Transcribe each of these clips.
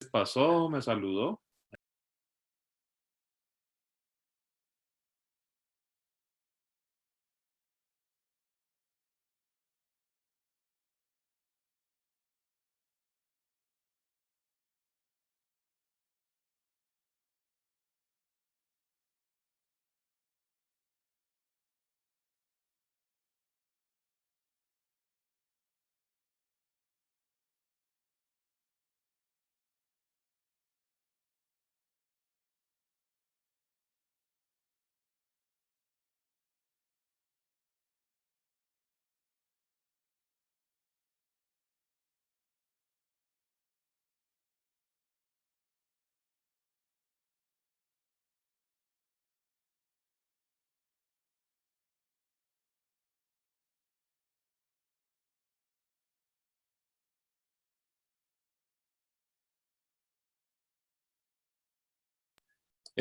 pasó, me saludó.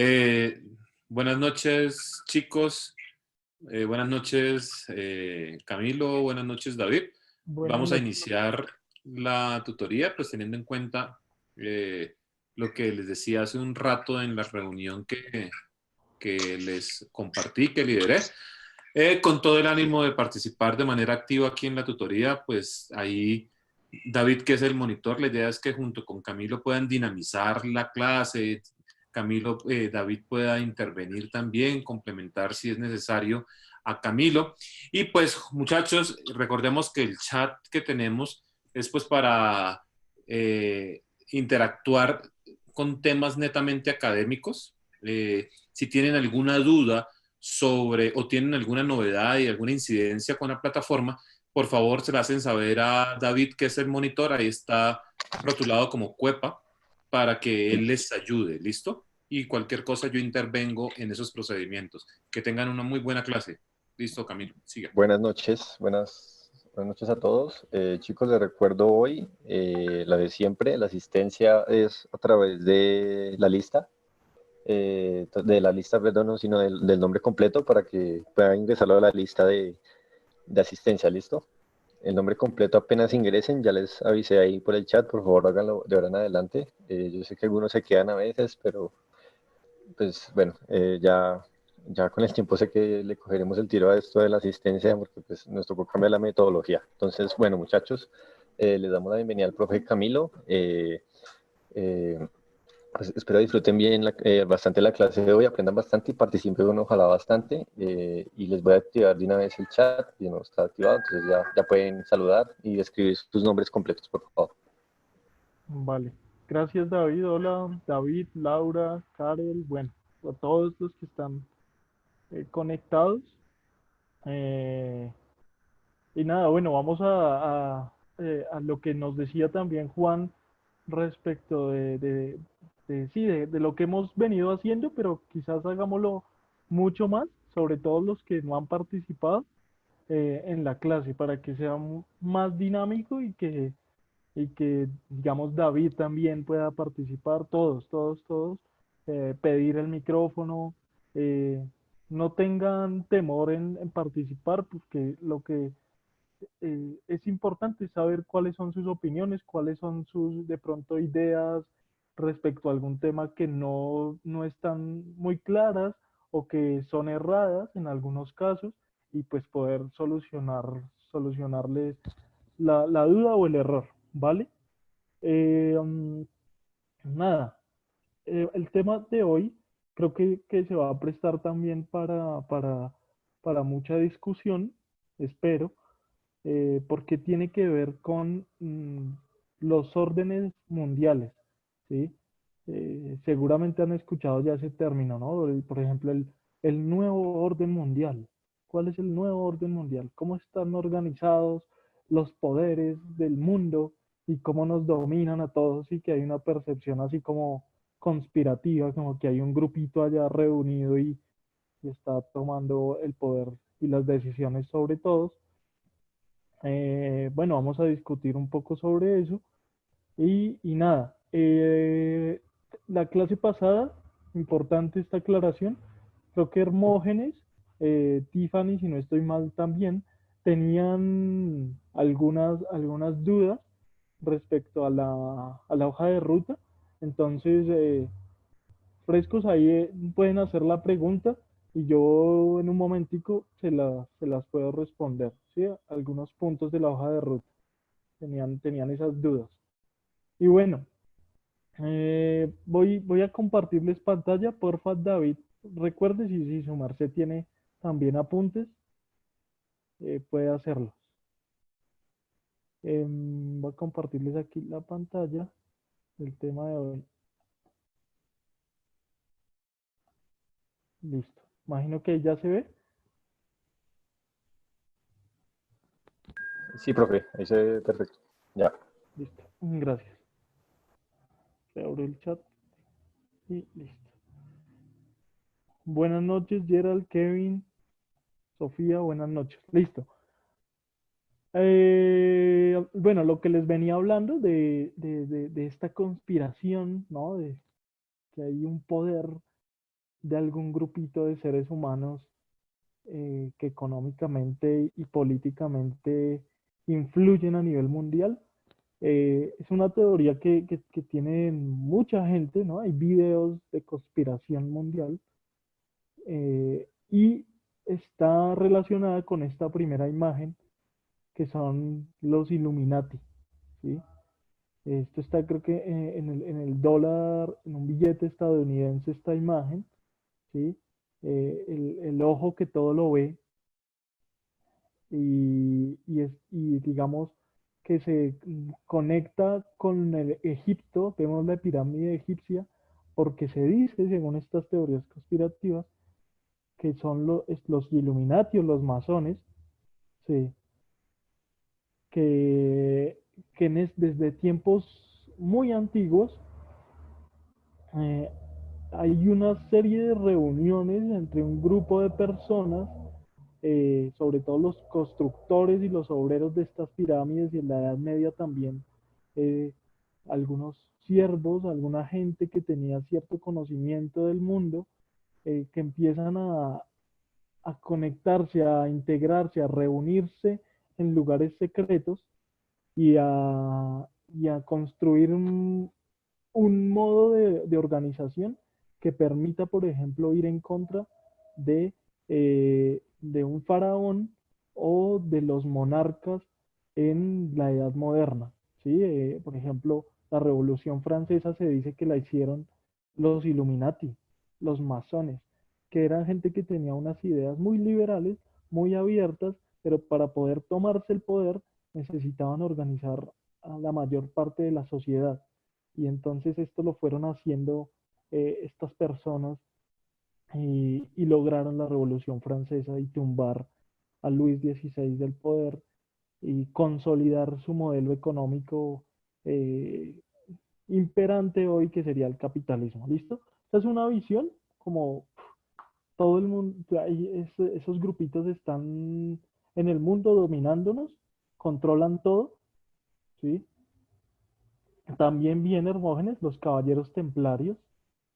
Eh, Buenas noches, chicos. Buenas noches, Camilo. Buenas noches, David. Buenas Vamos a noches. iniciar la tutoría, pues teniendo en cuenta lo que les decía hace un rato en la reunión que les compartí, que lideré. Con todo el ánimo de participar de manera activa aquí en la tutoría, pues ahí David, que es el monitor, la idea es que junto con Camilo puedan dinamizar la clase. Camilo, David pueda intervenir también, complementar si es necesario a Camilo. Y pues muchachos, recordemos que el chat que tenemos es pues para interactuar con temas netamente académicos. Si tienen alguna duda sobre o tienen alguna novedad y alguna incidencia con la plataforma, por favor se la hacen saber a David, que es el monitor. Ahí está rotulado como Cuepa, para que él les ayude, ¿listo? Y cualquier cosa yo intervengo en esos procedimientos. Que tengan una muy buena clase. Listo, Camilo, siga. Buenas noches, buenas noches a todos. Chicos, les recuerdo hoy la de siempre, la asistencia es a través de la lista, perdón, no, sino del nombre completo para que puedan ingresarlo a la lista de asistencia, ¿listo? El nombre completo apenas ingresen, ya les avisé ahí por el chat, por favor háganlo de ahora en adelante. Yo sé que algunos se quedan a veces, pero pues bueno, ya con el tiempo sé que le cogeremos el tiro a esto de la asistencia porque pues nos tocó cambiar la metodología. Entonces, bueno, muchachos, les damos la bienvenida al profe Camilo. Eh, pues espero disfruten bien bastante la clase de hoy, aprendan bastante y participen ojalá bastante. Y les voy a activar de una vez el chat, y no está activado, entonces ya pueden saludar y escribir sus nombres completos, por favor. Vale. Gracias, David. Hola, David, Laura, Karel, bueno, a todos los que están conectados. Eh, y nada, bueno, vamos a lo que nos decía también Juan respecto sí, de lo que hemos venido haciendo, pero quizás hagámoslo mucho más, sobre todo los que no han participado en la clase, para que sea más dinámico y que, digamos, David también pueda participar, todos, pedir el micrófono, eh, no tengan temor en participar, porque lo que es importante saber cuáles son sus opiniones, cuáles son sus, de pronto, ideas respecto a algún tema que no están muy claras o que son erradas en algunos casos, y pues poder solucionarles la duda o el error, ¿vale? Eh, mm, Nada, el tema de hoy creo que se va a prestar también para mucha discusión, espero, porque tiene que ver con los órdenes mundiales, ¿sí? Seguramente han escuchado ya ese término, ¿no? Por ejemplo, el nuevo orden mundial. ¿Cuál es el nuevo orden mundial? ¿Cómo están organizados los poderes del mundo y cómo nos dominan a todos y que hay una percepción así como conspirativa, como que hay un grupito allá reunido y está tomando el poder y las decisiones sobre todos? Bueno, vamos a discutir un poco sobre eso. Y nada, la clase pasada, importante esta aclaración, creo que Hermógenes, Tiffany, si no estoy mal también, tenían algunas dudas respecto a la hoja de ruta. Entonces, frescos ahí pueden hacer la pregunta y yo en un momentico se las puedo responder, ¿sí? Algunos puntos de la hoja de ruta tenían esas dudas. Y bueno, voy a compartirles pantalla, porfa, David. Recuerde si su merced tiene también apuntes, puede hacerlos. Voy a compartirles aquí la pantalla del tema de hoy. Listo. Imagino que ya se ve. Sí, profe, ahí se ve perfecto. Ya. Listo. Gracias. Se abre el chat y listo. Buenas noches, Gerald, Kevin, Sofía, buenas noches. Listo. Bueno, lo que les venía hablando de esta conspiración, ¿no? De que hay un poder de algún grupito de seres humanos que económicamente y políticamente influyen a nivel mundial. Es una teoría que tiene mucha gente, ¿no? Hay videos de conspiración mundial y está relacionada con esta primera imagen que son los Illuminati, ¿sí? Esto está creo que en el dólar, en un billete estadounidense esta imagen, ¿sí? El ojo que todo lo ve y digamos que se conecta con el Egipto, vemos la pirámide egipcia, porque se dice, según estas teorías conspirativas, que son los Illuminati o los masones, sí, que, desde tiempos muy antiguos eh, hay una serie de reuniones entre un grupo de personas, sobre todo los constructores y los obreros de estas pirámides y en la Edad Media también, eh, algunos siervos, alguna gente que tenía cierto conocimiento del mundo, que empiezan a conectarse, a integrarse, a reunirse en lugares secretos y a construir un modo de organización que permita, por ejemplo, ir en contra de un faraón o de los monarcas en la Edad Moderna. ¿Sí? Por ejemplo, la Revolución Francesa se dice que la hicieron los Illuminati, los masones, que eran gente que tenía unas ideas muy liberales, muy abiertas, pero para poder tomarse el poder necesitaban organizar a la mayor parte de la sociedad. Y entonces esto lo fueron haciendo estas personas y lograron la Revolución Francesa y tumbar a Luis XVI del poder y consolidar su modelo económico eh, imperante hoy, que sería el capitalismo. ¿Listo? Esta es una visión como todo el mundo, esos grupitos están en el mundo dominándonos, controlan todo, ¿sí? También bien Hermógenes, los caballeros templarios,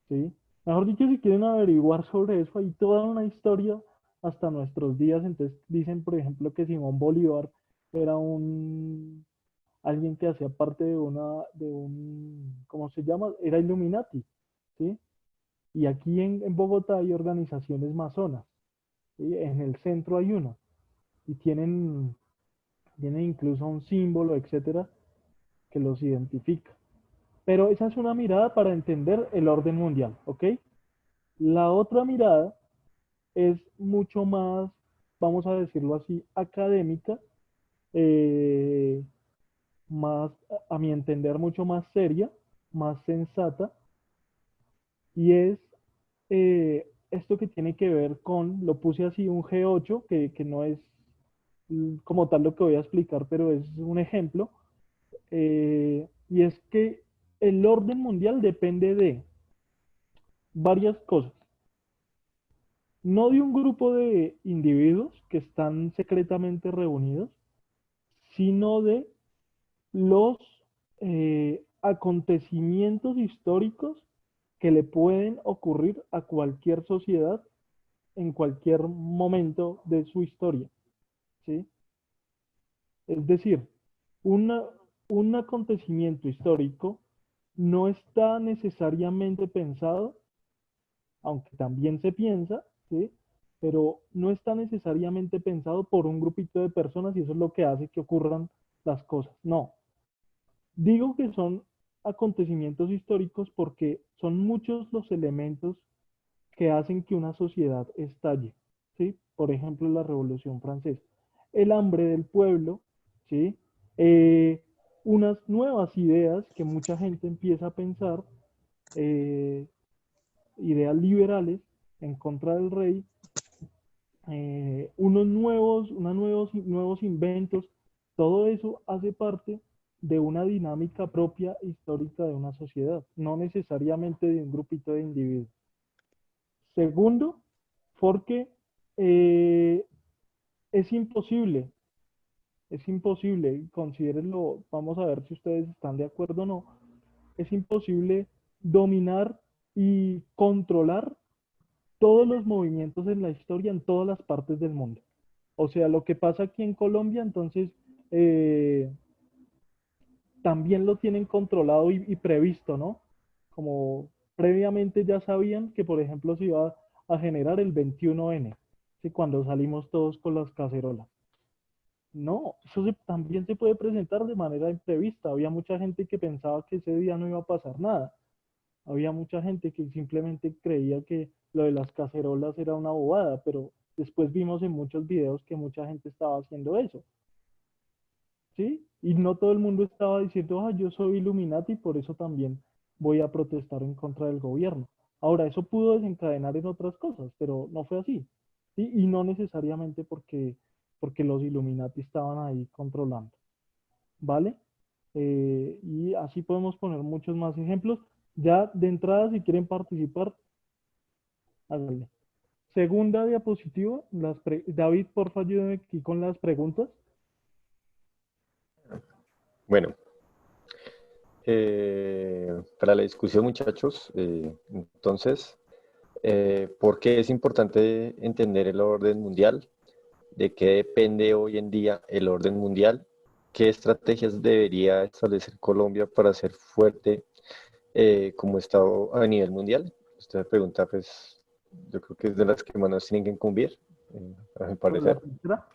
¿sí? Mejor dicho, si quieren averiguar sobre eso, hay toda una historia hasta nuestros días. Entonces dicen, por ejemplo, que Simón Bolívar era alguien que hacía parte ¿cómo se llama? Era Illuminati, ¿sí? Y aquí en Bogotá hay organizaciones masonas, ¿sí? En el centro hay una, y tienen incluso un símbolo, etcétera, que los identifica. Pero esa es una mirada para entender el orden mundial, ¿ok? La otra mirada es mucho más, vamos a decirlo así, académica, eh, más, a mi entender, mucho más seria, más sensata, y es esto que tiene que ver con, lo puse así, un G8, que no es como tal lo que voy a explicar, pero es un ejemplo, y es que el orden mundial depende de varias cosas. No de un grupo de individuos que están secretamente reunidos, sino de los acontecimientos históricos que le pueden ocurrir a cualquier sociedad en cualquier momento de su historia, ¿sí? Es decir, una, un acontecimiento histórico no está necesariamente pensado, aunque también se piensa, ¿sí? Pero no está necesariamente pensado por un grupito de personas y eso es lo que hace que ocurran las cosas. No, digo que son acontecimientos históricos porque son muchos los elementos que hacen que una sociedad estalle, ¿sí? Por ejemplo, la Revolución Francesa. El hambre del pueblo, ¿sí? Eh, unas nuevas ideas que mucha gente empieza a pensar, eh, ideas liberales en contra del rey, nuevos inventos, todo eso hace parte de una dinámica propia histórica de una sociedad, no necesariamente de un grupito de individuos. Segundo, porque eh, es imposible, es imposible, considérenlo, vamos a ver si ustedes están de acuerdo o no, es imposible dominar y controlar todos los movimientos en la historia en todas las partes del mundo. O sea, lo que pasa aquí en Colombia, entonces, eh, también lo tienen controlado y previsto, ¿no? Como previamente ya sabían que, por ejemplo, se iba a generar el 21N, ¿sí? Cuando salimos todos con las cacerolas. No, también se puede presentar de manera imprevista. Había mucha gente que pensaba que ese día no iba a pasar nada. Había mucha gente que simplemente creía que lo de las cacerolas era una bobada, pero después vimos en muchos videos que mucha gente estaba haciendo eso, ¿sí? Y no todo el mundo estaba diciendo, ah, yo soy Illuminati, por eso también voy a protestar en contra del gobierno. Ahora, eso pudo desencadenar en otras cosas, pero no fue así, ¿sí? Y no necesariamente porque los Illuminati estaban ahí controlando, ¿vale? Y así podemos poner muchos más ejemplos. Ya de entrada, si quieren participar, háganle. Segunda diapositiva, David, porfa, ayúdame aquí con las preguntas. Bueno, para la discusión, muchachos, entonces, ¿por qué es importante entender el orden mundial? ¿De qué depende hoy en día el orden mundial? ¿Qué estrategias debería establecer Colombia para ser fuerte como Estado a nivel mundial? Esta pregunta, pues, yo creo que es de las que más nos tienen que incumbir, a mi Sobre la parecer, tercera.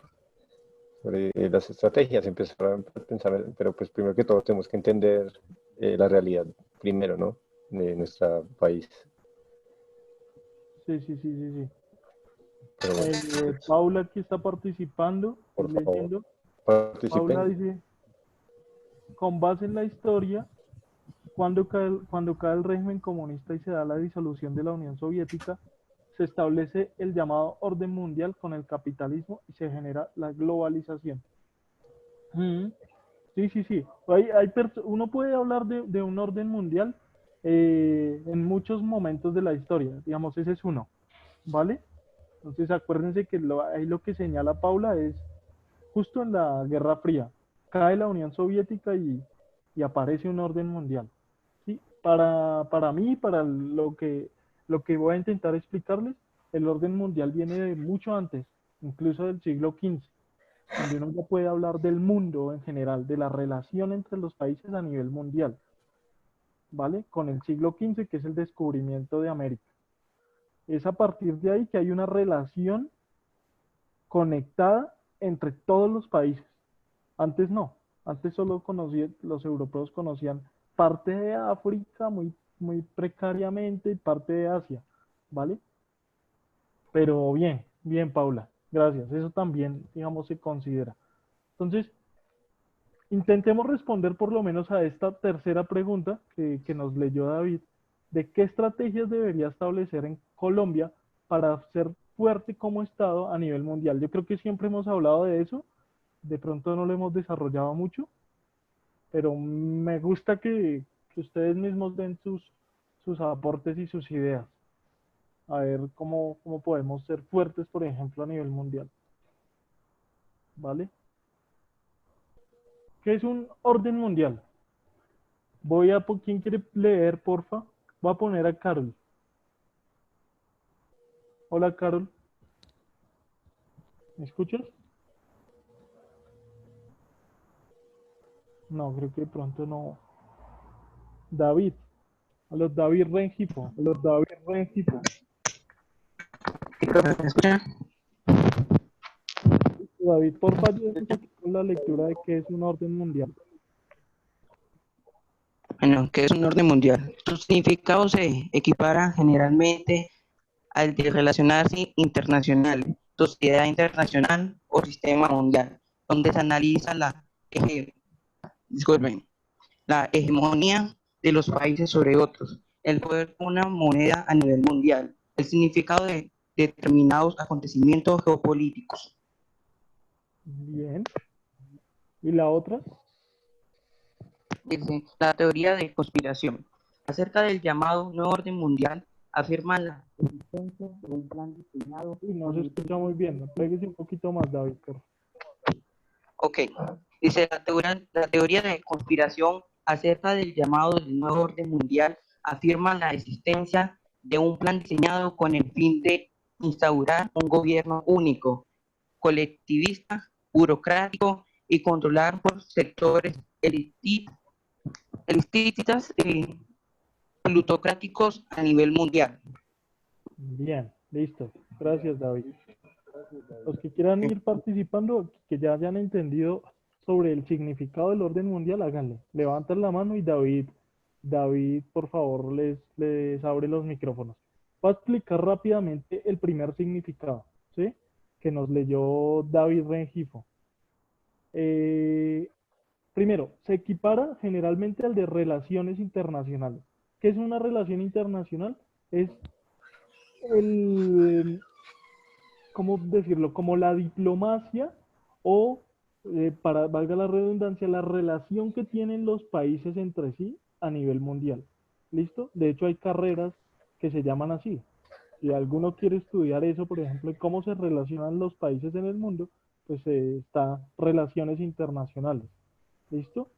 sobre las estrategias, empezar a pensar, pero pues primero que todo tenemos que entender la realidad primero, ¿no? De nuestro país. Sí, sí, sí, sí, sí. Pero bueno, Paula aquí está participando, por estoy favor, leyendo. Paula participen. dice, con base en la historia, cuando cae el régimen comunista y se da la disolución de la Unión Soviética, se establece el llamado orden mundial con el capitalismo y se genera la globalización. Mm, sí, sí, sí. Uno puede hablar de un orden mundial en muchos momentos de la historia. Digamos, ese es uno, ¿vale? Entonces acuérdense que ahí lo que señala Paula es justo en la Guerra Fría. Cae la Unión Soviética y aparece un orden mundial. ¿Sí? Para mí, para lo que voy a intentar explicarles, el orden mundial viene de mucho antes, incluso del siglo XV, donde uno ya puede hablar del mundo en general, de la relación entre los países a nivel mundial, ¿vale? Con el siglo XV, que es el descubrimiento de América. Es a partir de ahí que hay una relación conectada entre todos los países. Antes no, antes solo los europeos conocían parte de África muy precariamente y parte de Asia, ¿vale? Pero bien, bien, Paula, gracias. Eso también, digamos, se considera. Entonces, intentemos responder por lo menos a esta tercera pregunta que nos leyó David, de qué estrategias debería establecer en Colombia para ser fuerte como Estado a nivel mundial. Yo creo que siempre hemos hablado de eso, de pronto no lo hemos desarrollado mucho, pero me gusta que ustedes mismos den sus aportes y sus ideas, a ver cómo podemos ser fuertes, por ejemplo, a nivel mundial, ¿vale? ¿Qué es un orden mundial? ¿Quién quiere leer, porfa? Voy a poner a Carol. Hola, Carol, ¿me escuchas? No, creo que de pronto no. David, a los David Rengifo, a los David Rengifo. ¿Sí, profe, me escucha? David, porfa, ayúdame un poquito con la lectura de qué es un orden mundial. Bueno, ¿qué es un orden mundial? Su significado se equipara generalmente al de relacionarse internacional, sociedad internacional o sistema mundial, donde se analiza eje- disculpen, la hegemonía de los países sobre otros, el poder de una moneda a nivel mundial, el significado de determinados acontecimientos geopolíticos. Bien. ¿Y la otra? Dice, la teoría de conspiración. Acerca del llamado nuevo orden mundial, afirma la existencia de un plan diseñado. Uy, no se escucha muy bien. ¿No? Pégase un poquito más, David, por favor. Ok, dice la teoría de conspiración acerca del llamado del nuevo orden mundial afirma la existencia de un plan diseñado con el fin de instaurar un gobierno único, colectivista, burocrático y controlar por sectores elitistas y plutocráticos a nivel mundial. Bien, listo. Gracias, David. Los que quieran ir participando, que ya hayan entendido sobre el significado del orden mundial, háganle. Levantan la mano y David, por favor, les abre los micrófonos. Voy a explicar rápidamente el primer significado, ¿sí? Que nos leyó David Rengifo. Eh, Primero, se equipara generalmente al de relaciones internacionales. ¿Qué es una relación internacional? Es el, ¿cómo decirlo? Como la diplomacia o, para, valga la redundancia, la relación que tienen los países entre sí a nivel mundial. ¿Listo? De hecho, hay carreras que se llaman así. Si alguno quiere estudiar eso, por ejemplo, cómo se relacionan los países en el mundo, pues está relaciones internacionales. ¿Listo?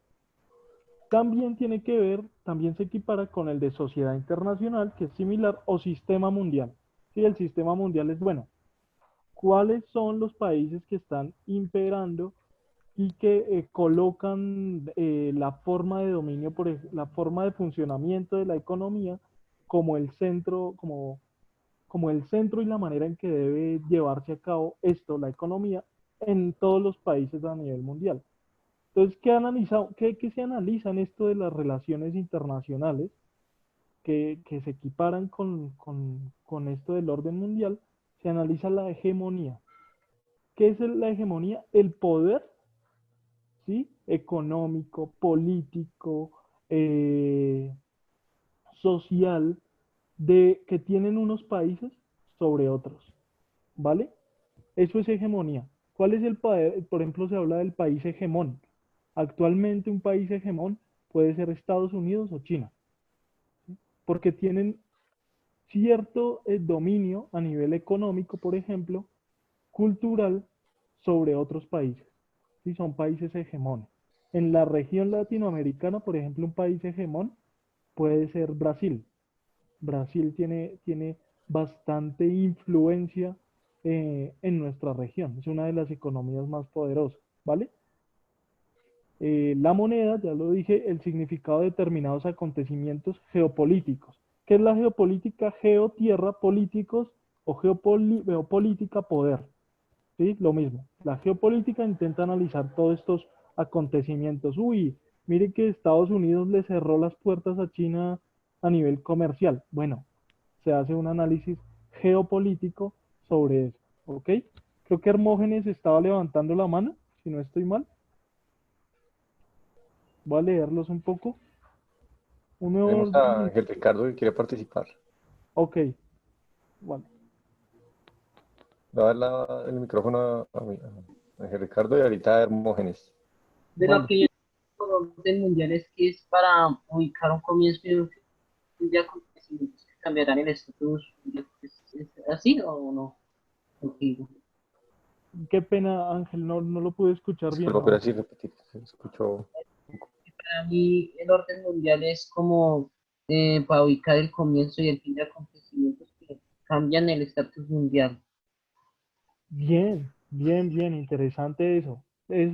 También tiene que ver, también se equipara con el de sociedad internacional, que es similar, o sistema mundial. Sí, el sistema mundial es bueno. ¿Cuáles son los países que están imperando y que colocan la forma de dominio, la forma de funcionamiento de la economía como el centro, como el centro y la manera en que debe llevarse a cabo esto, la economía, en todos los países a nivel mundial? Entonces, ¿qué se analiza en esto de las relaciones internacionales que se equiparan con esto del orden mundial? Se analiza la hegemonía. ¿Qué es la hegemonía? El poder, ¿sí? Económico, político, eh, social, que tienen unos países sobre otros, ¿vale? Eso es hegemonía. ¿Cuál es el poder? Por ejemplo, se habla del país hegemón. Actualmente un país hegemón puede ser Estados Unidos o China, porque tienen cierto dominio a nivel económico, por ejemplo, cultural, sobre otros países. ¿Sí? Son países hegemones. En la región latinoamericana, por ejemplo, un país hegemón puede ser Brasil. Brasil tiene bastante influencia en nuestra región. Es una de las economías más poderosas, ¿vale? La moneda, ya lo dije, el significado de determinados acontecimientos geopolíticos. ¿Qué es la geopolítica? Geo, tierra, políticos o geopolítica, poder. ¿Sí? Lo mismo. La geopolítica intenta analizar todos estos acontecimientos. Uy, mire que Estados Unidos le cerró las puertas a China a nivel comercial. Bueno, se hace un análisis geopolítico sobre eso. ¿Ok? Creo que Hermógenes estaba levantando la mano, si no estoy mal. Voy a leerlos un poco. Un nuevo Tenemos a orden. Ángel Ricardo que quiere participar. Ok, bueno. Le voy a dar el micrófono a Ángel Ricardo y ahorita a Hermógenes. De lo Vale. que yo entiendo del mundial es que es para ubicar un comienzo y un fin de acontecimientos que cambiarán el estatus. ¿Es así o no? Contigo. Qué pena, Ángel, no lo pude escuchar Se bien. lo puede No. así repetir, se escuchó. Para mí el orden mundial es como para ubicar el comienzo y el fin de acontecimientos que cambian el estatus mundial. Bien, bien, bien, interesante eso. Es,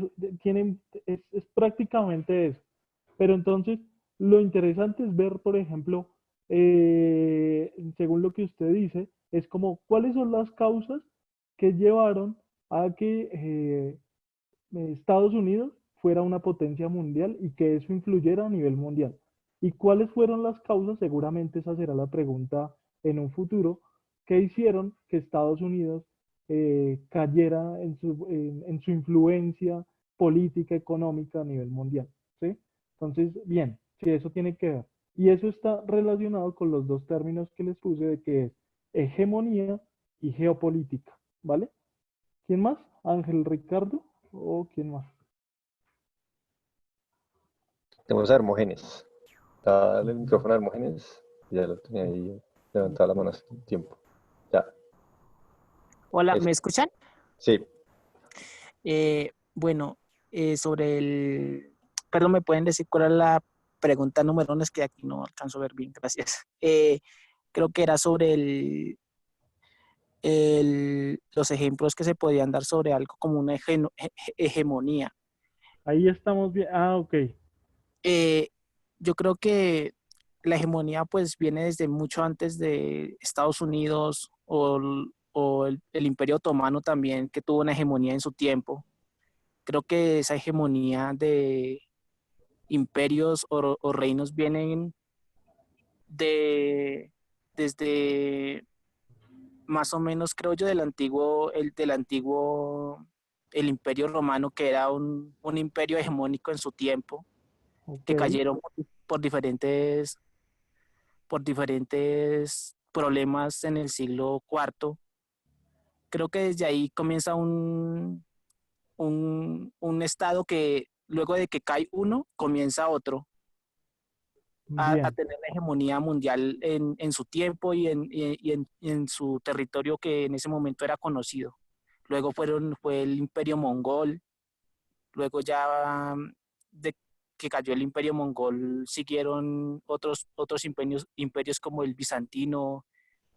es prácticamente eso. Pero entonces, Lo interesante es ver, por ejemplo, según lo que usted dice, es como cuáles son las causas que llevaron a que Estados Unidos fuera una potencia mundial y que eso influyera a nivel mundial. ¿Y cuáles fueron las causas? Seguramente esa será la pregunta en un futuro, que hicieron que Estados Unidos cayera en su influencia política, económica a nivel mundial. ¿Sí? Entonces, bien, sí, eso tiene que ver. Y eso está relacionado con los dos términos que les puse de que es hegemonía y geopolítica. ¿Vale? ¿Quién más? ¿Ángel Ricardo? ¿O quién más? Tenemos a Hermógenes. Dale el micrófono a Hermógenes. Ya lo tenía ahí levantado la mano hace un tiempo. Ya. Hola, Eso. ¿me escuchan? Sí. Bueno, sobre el... Perdón, ¿me pueden decir cuál es la pregunta número uno? Es que aquí no alcanzo a ver bien, gracias. Creo que era sobre los ejemplos que se podían dar sobre algo como una hegemonía. Ahí estamos bien. Ah, ok. Eh, yo creo que la hegemonía pues viene desde mucho antes de Estados Unidos o el Imperio Otomano también, que tuvo una hegemonía en su tiempo. Creo que esa hegemonía de imperios o reinos vienen de desde más o menos, creo yo, el Imperio Romano, que era un imperio hegemónico en su tiempo, Ok. que cayeron por diferentes, por diferentes problemas en el siglo IV. Creo que desde ahí comienza un estado que luego de que cae uno, comienza otro a Bien. tener la hegemonía mundial en su tiempo y en su territorio que en ese momento era conocido. Luego fue el Imperio Mongol, luego ya de que cayó el Imperio Mongol siguieron otros imperios como el bizantino,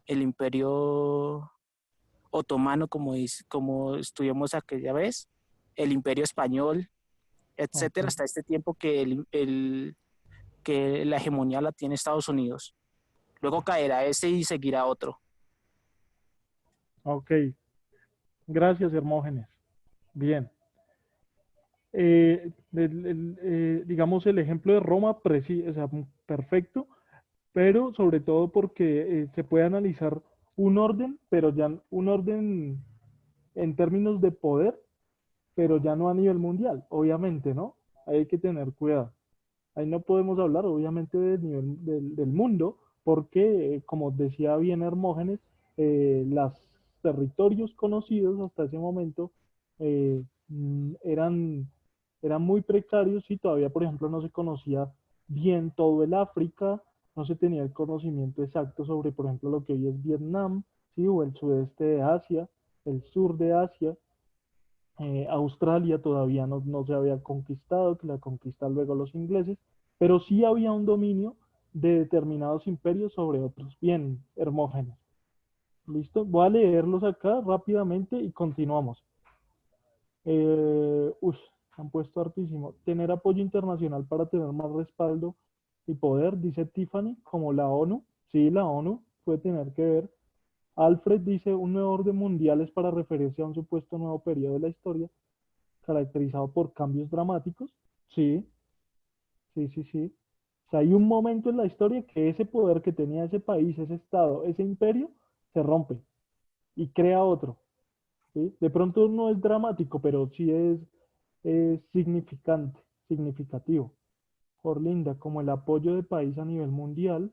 el Imperio Otomano, como estuvimos aquella vez, el Imperio Español, Ok. etcétera, hasta este tiempo que la hegemonía la tiene Estados Unidos. Luego caerá ese y seguirá otro. Ok. Gracias, Hermógenes. Bien. Digamos el ejemplo de Roma, o sea, perfecto, pero sobre todo porque se puede analizar un orden, pero ya un orden en términos de poder, pero ya no a nivel mundial, obviamente, ¿no? Ahí hay que tener cuidado. Ahí no podemos hablar, obviamente, del mundo, porque, como decía bien Hermógenes, los territorios conocidos hasta ese momento eran muy precarios y todavía, por ejemplo, no se conocía bien todo el África, no se tenía el conocimiento exacto sobre, por ejemplo, lo que hoy es Vietnam, ¿sí? O el sudeste de Asia, el sur de Asia. Australia todavía no se había conquistado, que la conquistan luego los ingleses, pero sí había un dominio de determinados imperios sobre otros. Bien, Hermógenes. ¿Listo? Voy a leerlos acá rápidamente y continuamos. Han puesto hartísimo. Tener apoyo internacional para tener más respaldo y poder, dice Tiffany, como la ONU. Sí, la ONU puede tener que ver. Alfred dice un nuevo orden mundial es para referirse a un supuesto nuevo periodo de la historia caracterizado por cambios dramáticos. Sí, sí, sí, sí. O sea, hay un momento en la historia que ese poder que tenía ese país, ese estado, ese imperio, se rompe y crea otro. ¿Sí? De pronto no es dramático, pero sí es significante, significativo. Linda, como el apoyo de país a nivel mundial,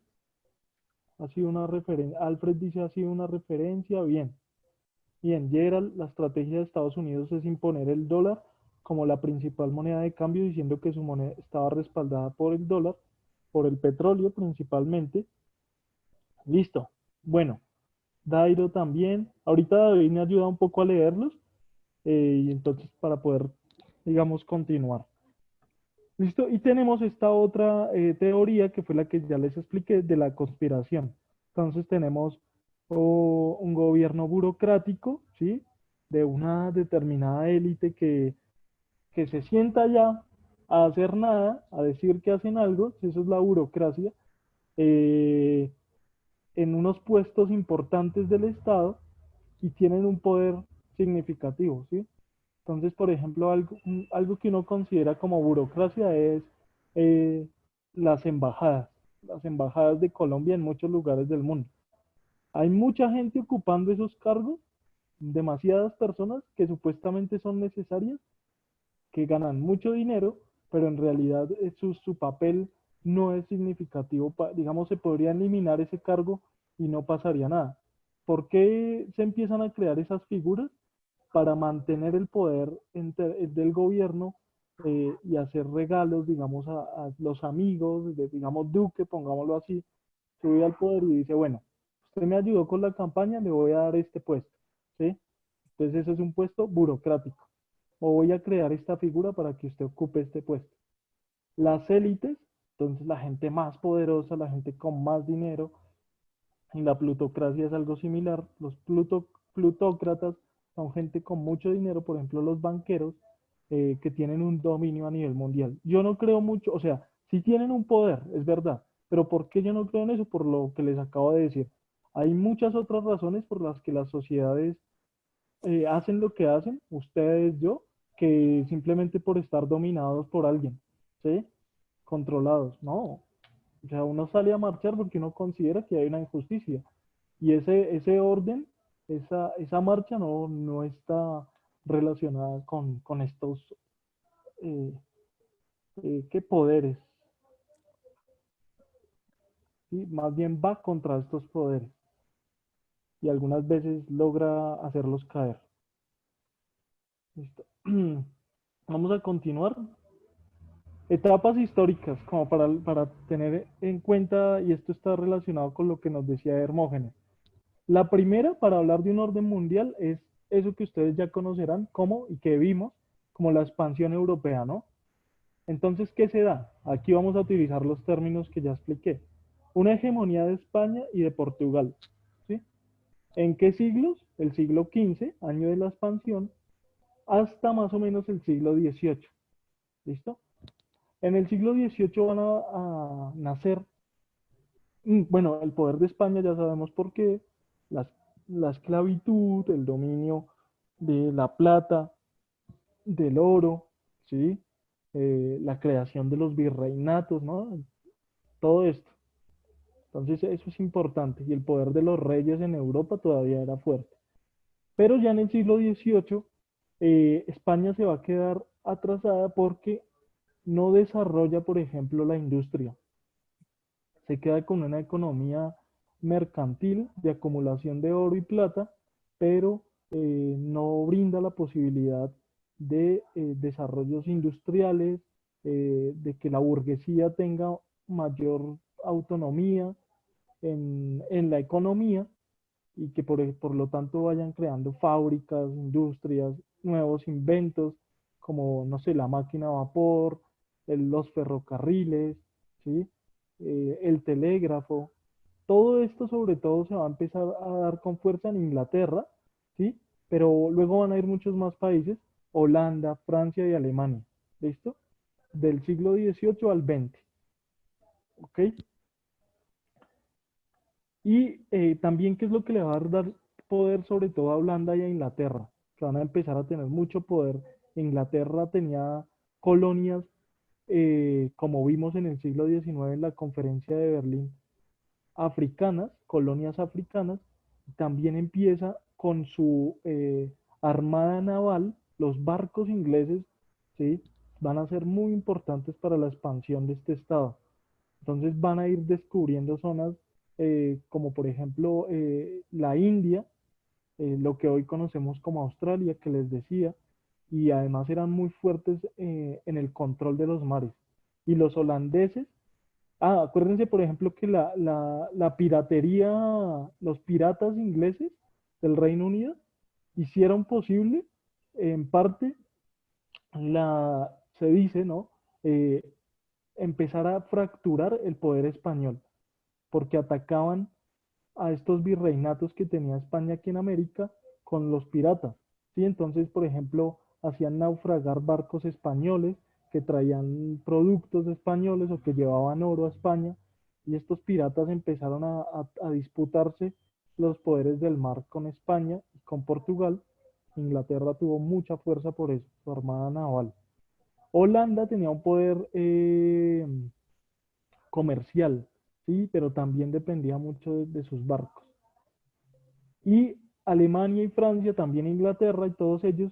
ha sido una referencia. Alfred dice ha sido una referencia, bien. Bien, Gerald, la estrategia de Estados Unidos es imponer el dólar como la principal moneda de cambio, diciendo que su moneda estaba respaldada por el dólar, por el petróleo principalmente. Listo. Bueno, Dairo también. Ahorita David me ayuda un poco a leerlos y entonces para poder, digamos, continuar. Listo. Y tenemos esta otra teoría que fue la que ya les expliqué de la conspiración. Entonces tenemos un gobierno burocrático, ¿sí? De una determinada élite que se sienta allá a hacer nada, a decir que hacen algo, eso es la burocracia, eh, en unos puestos importantes del Estado y tienen un poder significativo, ¿sí? Entonces, por ejemplo, algo que uno considera como burocracia es eh, las embajadas de Colombia en muchos lugares del mundo. Hay mucha gente ocupando esos cargos, demasiadas personas que supuestamente son necesarias, que ganan mucho dinero, pero en realidad su papel no es significativo. Digamos, se podría eliminar ese cargo y no pasaría nada. ¿Por qué se empiezan a crear esas figuras? Para mantener el poder del gobierno y hacer regalos, digamos, a los amigos, digamos, Duque, pongámoslo así, sube al poder y dice, bueno, usted me ayudó con la campaña, le voy a dar este puesto, ¿sí? Entonces eso es un puesto burocrático. O voy a crear esta figura para que usted ocupe este puesto. Las élites, entonces la gente más poderosa, la gente con más dinero, en la plutocracia es algo similar. Los plutócratas son gente con mucho dinero, por ejemplo, los banqueros, que tienen un dominio a nivel mundial. Yo no creo mucho, o sea, sí tienen un poder, es verdad, pero ¿por qué yo no creo en eso? Por lo que les acabo de decir. Hay muchas otras razones por las que las sociedades hacen lo que hacen, ustedes, yo, que simplemente por estar dominados por alguien, ¿sí? Controlados, no. O sea, uno sale a marchar porque uno considera que hay una injusticia. Y ese orden, esa marcha no está relacionada con estos, eh, ¿qué poderes? ¿Sí? Más bien va contra estos poderes y algunas veces logra hacerlos caer. Listo. Vamos a continuar. Etapas históricas, como para tener en cuenta, y esto está relacionado con lo que nos decía Hermógenes. La primera, para hablar de un orden mundial, es eso que ustedes ya conocerán como, y que vimos, como la expansión europea, ¿no? Entonces, ¿qué se da? Aquí vamos a utilizar los términos que ya expliqué. Una hegemonía de España y de Portugal, ¿sí? ¿En qué siglos? El siglo XV, año de la expansión, hasta más o menos el siglo XVIII, ¿listo? En el siglo XVIII van a nacer, bueno, el poder de España ya sabemos por qué, la, la esclavitud, el dominio de la plata, del oro, ¿sí? La creación de los virreinatos, ¿no? Todo esto. Entonces eso es importante y el poder de los reyes en Europa todavía era fuerte. Pero ya en el siglo XVIII España se va a quedar atrasada porque no desarrolla, por ejemplo, la industria. Se queda con una economía mercantil de acumulación de oro y plata, pero no brinda la posibilidad de desarrollos industriales, de que la burguesía tenga mayor autonomía en la economía y que por lo tanto vayan creando fábricas, industrias, nuevos inventos, como, no sé, la máquina a vapor, los ferrocarriles, ¿sí? El telégrafo. Todo esto sobre todo se va a empezar a dar con fuerza en Inglaterra, ¿sí? Pero luego van a ir muchos más países, Holanda, Francia y Alemania, ¿listo? Del siglo XVIII al XX, ¿ok? Y también, ¿qué es lo que le va a dar poder sobre todo a Holanda y a Inglaterra? Que van a empezar a tener mucho poder. Inglaterra tenía colonias, como vimos en el siglo XIX en la conferencia de Berlín, africanas, colonias africanas. También empieza con su armada naval, los barcos ingleses, ¿sí? Van a ser muy importantes para la expansión de este estado. Entonces van a ir descubriendo zonas como por ejemplo la India, lo que hoy conocemos como Australia, que les decía, y además eran muy fuertes en el control de los mares. Y los holandeses, acuérdense por ejemplo que la piratería, los piratas ingleses del Reino Unido hicieron posible en parte se dice, ¿no? Empezar a fracturar el poder español, porque atacaban a estos virreinatos que tenía España aquí en América con los piratas, ¿sí? Entonces, por ejemplo, hacían naufragar barcos españoles que traían productos españoles o que llevaban oro a España, y estos piratas empezaron a disputarse los poderes del mar con España y con Portugal. Inglaterra tuvo mucha fuerza por eso, su armada naval. Holanda tenía un poder comercial, ¿sí? Pero también dependía mucho de sus barcos. Y Alemania y Francia, también Inglaterra y todos ellos,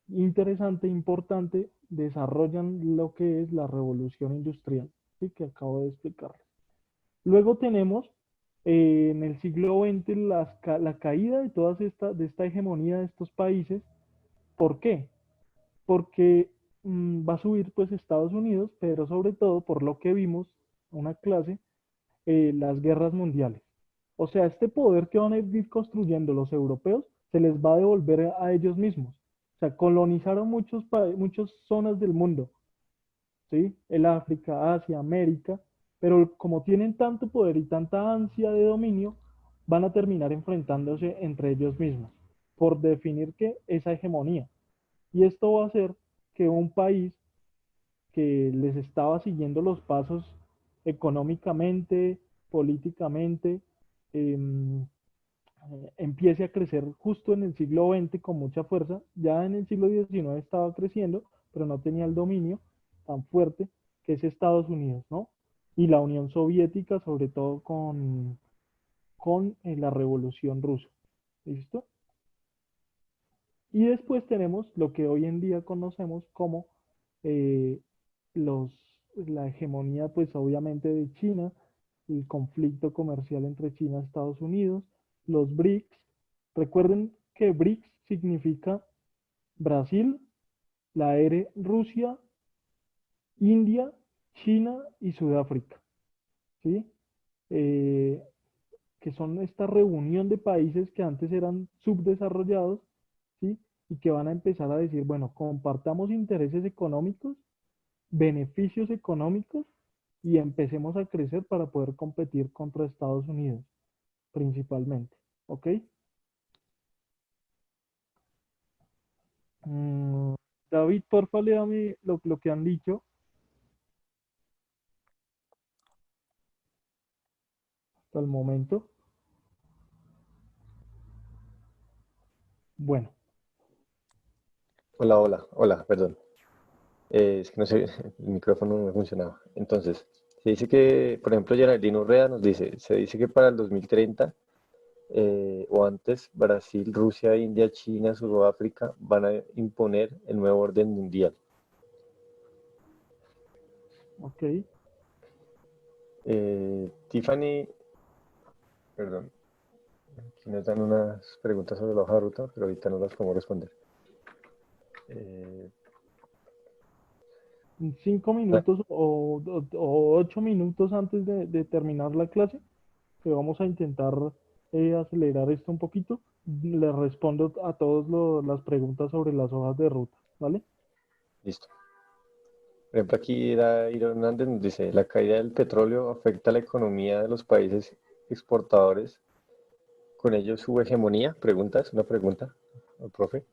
interesante, importante, desarrollan lo que es la revolución industrial, ¿sí? Que acabo de explicar. Luego tenemos en el siglo XX la caída de de esta hegemonía de estos países. ¿Por qué? Porque va a subir pues Estados Unidos, pero sobre todo por lo que vimos, una clase, las guerras mundiales. O sea, este poder que van a ir construyendo los europeos se les va a devolver a ellos mismos. O sea, colonizaron muchas zonas del mundo, ¿sí? El África, Asia, América, pero como tienen tanto poder y tanta ansia de dominio, van a terminar enfrentándose entre ellos mismos por definir que esa hegemonía. Y esto va a hacer que un país que les estaba siguiendo los pasos económicamente, políticamente, em, empiece a crecer justo en el siglo XX con mucha fuerza. Ya en el siglo XIX estaba creciendo, pero no tenía el dominio tan fuerte que es Estados Unidos, ¿no? Y la Unión Soviética, sobre todo con la Revolución Rusa. ¿Listo? Y después tenemos lo que hoy en día conocemos como eh, los, la hegemonía, pues obviamente de China, el conflicto comercial entre China y Estados Unidos, los BRICS. Recuerden que BRICS significa Brasil, la R Rusia, India, China y Sudáfrica, ¿sí? Eh, que son esta reunión de países que antes eran subdesarrollados, ¿sí? Y que van a empezar a decir, bueno, compartamos intereses económicos, beneficios económicos y empecemos a crecer para poder competir contra Estados Unidos, principalmente, ¿ok? Mm, David, porfa, léame lo que han dicho hasta el momento. Bueno, Hola, hola, hola, perdón. Es que no sé, el micrófono no me funcionaba. Entonces, se dice que, por ejemplo, Geraldine Urrea nos dice, se dice que para el 2030 o antes, Brasil, Rusia, India, China, Sudáfrica van a imponer el nuevo orden mundial. ok. Tiffany, perdón, aquí nos dan unas preguntas sobre la hoja de ruta, pero ahorita no las podemos responder. Eh, En 5 minutos o 8 minutos antes de terminar la clase, que vamos a intentar acelerar esto un poquito, le respondo a todas las preguntas sobre las hojas de ruta, ¿vale? Listo. Por ejemplo, aquí Ira Hernández nos dice, la caída del petróleo afecta la economía de los países exportadores, con ello su hegemonía. Pregunta, es una pregunta al profe.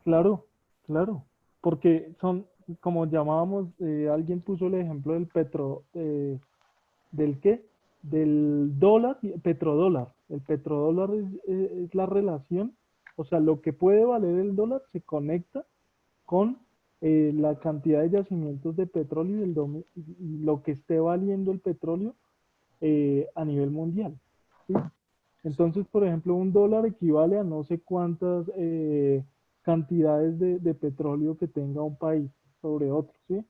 Claro, claro, porque son, como llamábamos, alguien puso el ejemplo ¿del qué? Del dólar, petrodólar. El petrodólar es la relación, o sea, lo que puede valer el dólar se conecta con la cantidad de yacimientos de petróleo y lo que esté valiendo el petróleo a nivel mundial, ¿sí? Entonces, por ejemplo, un dólar equivale a no sé cuántas cantidades de petróleo que tenga un país sobre otro, ¿sí?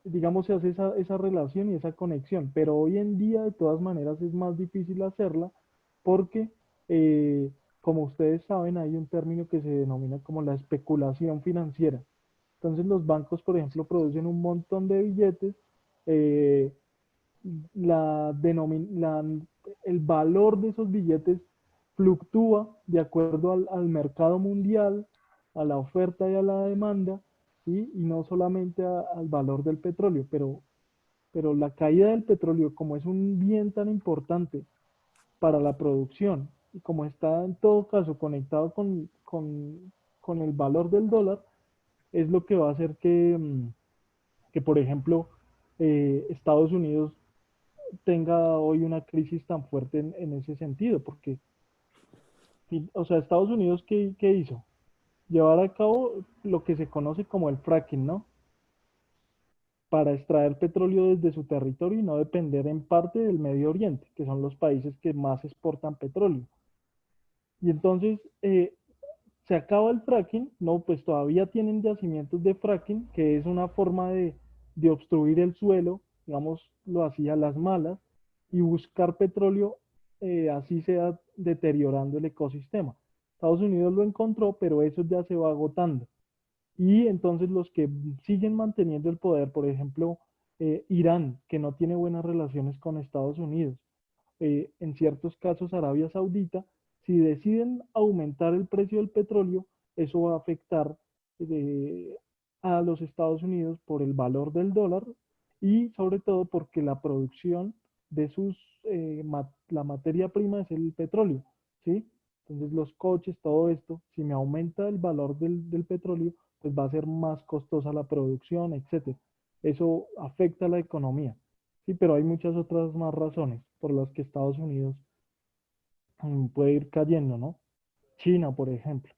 Digamos, se hace esa relación y esa conexión, pero hoy en día de todas maneras es más difícil hacerla porque, eh, como ustedes saben, hay un término que se denomina como la especulación financiera. Entonces los bancos, por ejemplo, producen un montón de billetes, eh, el valor de esos billetes fluctúa de acuerdo al mercado mundial, a la oferta y a la demanda, ¿sí? Y no solamente al valor del petróleo, pero la caída del petróleo, como es un bien tan importante para la producción y como está en todo caso conectado con el valor del dólar, es lo que va a hacer que por ejemplo, Estados Unidos tenga hoy una crisis tan fuerte en ese sentido, porque, o sea, Estados Unidos, ¿qué hizo? Llevar a cabo lo que se conoce como el fracking, ¿no? Para extraer petróleo desde su territorio y no depender en parte del Medio Oriente, que son los países que más exportan petróleo. Y entonces se acaba el fracking, no, pues todavía tienen yacimientos de fracking, que es una forma de obstruir el suelo, digamos, lo hacía a las malas, y buscar petróleo, así sea deteriorando el ecosistema. Estados Unidos lo encontró, pero eso ya se va agotando. Y entonces los que siguen manteniendo el poder, por ejemplo, Irán, que no tiene buenas relaciones con Estados Unidos, en ciertos casos Arabia Saudita, si deciden aumentar el precio del petróleo, eso va a afectar eh, a los Estados Unidos por el valor del dólar y sobre todo porque la producción de la materia prima es el petróleo, ¿sí? Entonces los coches, todo esto, si me aumenta el valor del petróleo, pues va a ser más costosa la producción, etcétera. Eso afecta a la economía. Sí, pero hay muchas otras más razones por las que Estados Unidos puede ir cayendo, ¿no? China, por ejemplo.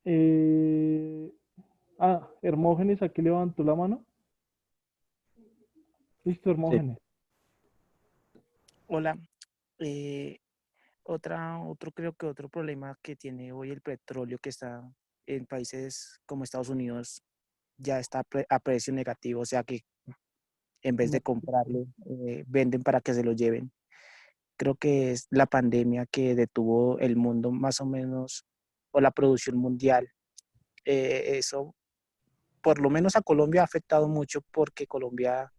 Eh, Hermógenes, aquí levantó la mano. Listo, Sí, Hermógenes. Hola. Eh, creo que otro problema que tiene hoy el petróleo que está en países como Estados Unidos ya está a precio negativo, o sea que en vez de comprarlo, venden para que se lo lleven. Creo que es la pandemia que detuvo el mundo más o menos, o la producción mundial. Eso, por lo menos a Colombia ha afectado mucho porque Colombia,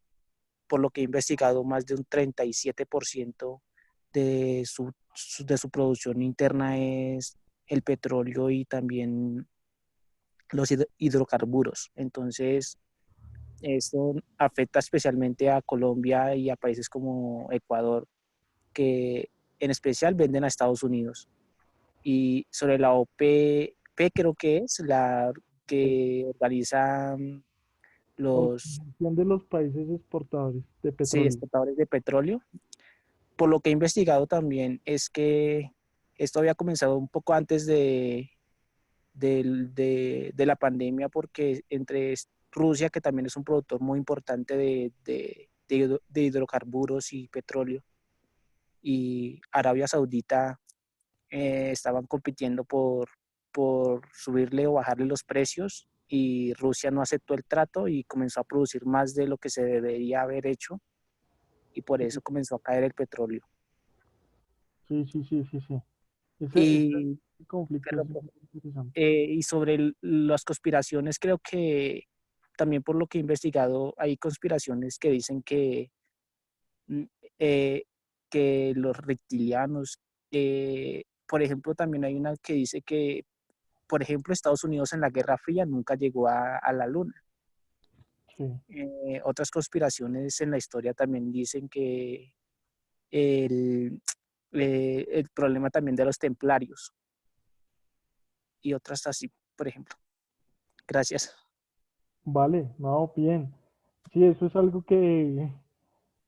por lo que he investigado, más de un 37% de su producción interna es el petróleo y también los hidrocarburos. Entonces, esto afecta especialmente a Colombia y a países como Ecuador, que en especial venden a Estados Unidos. Y sobre la OPP, creo que es la que organiza los Organización de los países exportadores de sí, petróleo. exportadores de petróleo. Por lo que he investigado también es que esto había comenzado un poco antes de la pandemia, porque entre Rusia, que también es un productor muy importante de hidrocarburos y petróleo, y Arabia Saudita estaban compitiendo por subirle o bajarle los precios, y Rusia no aceptó el trato y comenzó a producir más de lo que se debería haber hecho, y por eso comenzó a caer el petróleo. Sí, sí, sí, sí, sí. Ese Y, conflicto es perdón, muy interesante. y sobre las conspiraciones, creo que también por lo que he investigado, hay conspiraciones que dicen mm, eh, que los reptilianos, por ejemplo, también hay una que dice que, por ejemplo, Estados Unidos en la Guerra Fría nunca llegó a la Luna. Sí. Otras conspiraciones en la historia también dicen que el, el problema también de los templarios y otras así, por ejemplo. Gracias. Vale, no, bien. Sí, eso es algo que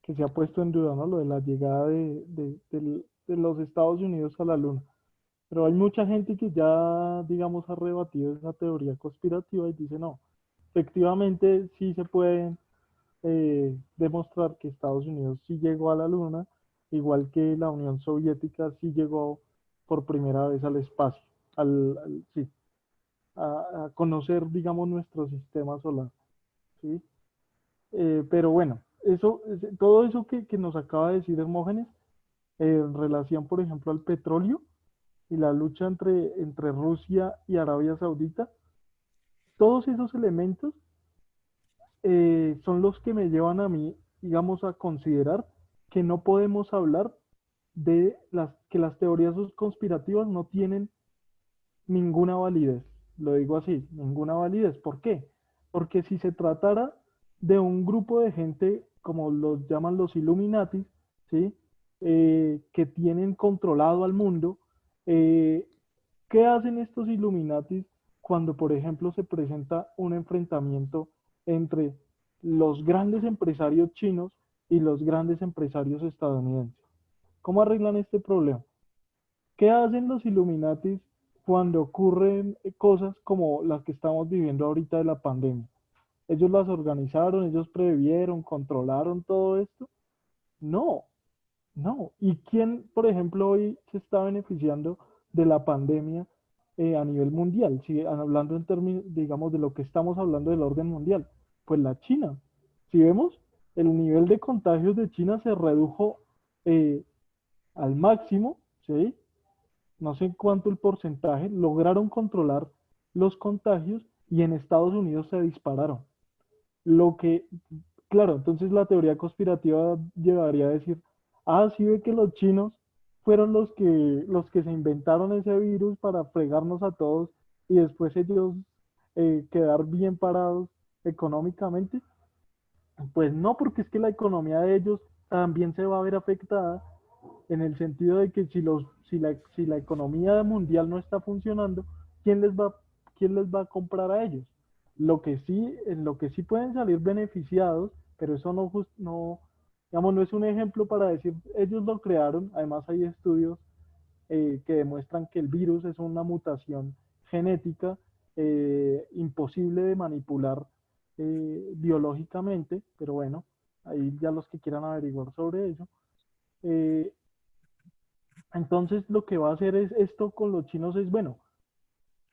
se ha puesto en duda, ¿no? Lo de la llegada de los Estados Unidos a la Luna. Pero hay mucha gente que ya, digamos, ha rebatido esa teoría conspirativa y dice, no, efectivamente sí se puede demostrar que Estados Unidos sí llegó a la Luna, igual que la Unión Soviética sí llegó por primera vez al espacio, sí, a conocer, digamos, nuestro sistema solar, ¿sí? Pero bueno, todo eso que nos acaba de decir Hermógenes, en relación, por ejemplo, al petróleo y la lucha entre Rusia y Arabia Saudita, todos esos elementos son los que me llevan a mí, digamos, a considerar que no podemos hablar de que las teorías conspirativas no tienen ninguna validez. Lo digo así, ninguna validez. ¿Por qué? Porque si se tratara de un grupo de gente, como los llaman los Illuminati, ¿sí? Que tienen controlado al mundo, ¿qué hacen estos Illuminatis cuando, por ejemplo, se presenta un enfrentamiento entre los grandes empresarios chinos y los grandes empresarios estadounidenses. ¿Cómo arreglan este problema? ¿Qué hacen los Illuminatis cuando ocurren cosas como las que estamos viviendo ahorita de la pandemia? ¿Ellos las organizaron, ellos previeron, controlaron todo esto? No, no. ¿Y quién, por ejemplo, hoy se está beneficiando de la pandemia a nivel mundial? Si hablando en términos, digamos, de lo que estamos hablando del orden mundial, pues la China. Si vemos, el nivel de contagios de China se redujo eh, al máximo, ¿sí? No sé cuánto el porcentaje, lograron controlar los contagios y en Estados Unidos se dispararon. Lo que, claro, entonces la teoría conspirativa llevaría a decir, ah, sí ve que los chinos fueron los que se inventaron ese virus para fregarnos a todos y después ellos quedar bien parados económicamente. Pues no, porque es que la economía de ellos también se va a ver afectada en el sentido de que si la economía mundial no está funcionando, ¿quién les va, quién les va a comprar a ellos? En lo que sí pueden salir beneficiados, pero eso no, digamos, no es un ejemplo para decir, ellos lo crearon, además hay estudios que demuestran que el virus es una mutación genética imposible de manipular biológicamente, pero bueno, ahí ya los que quieran averiguar sobre ello. Eh, entonces lo que va a hacer es esto con los chinos es, bueno,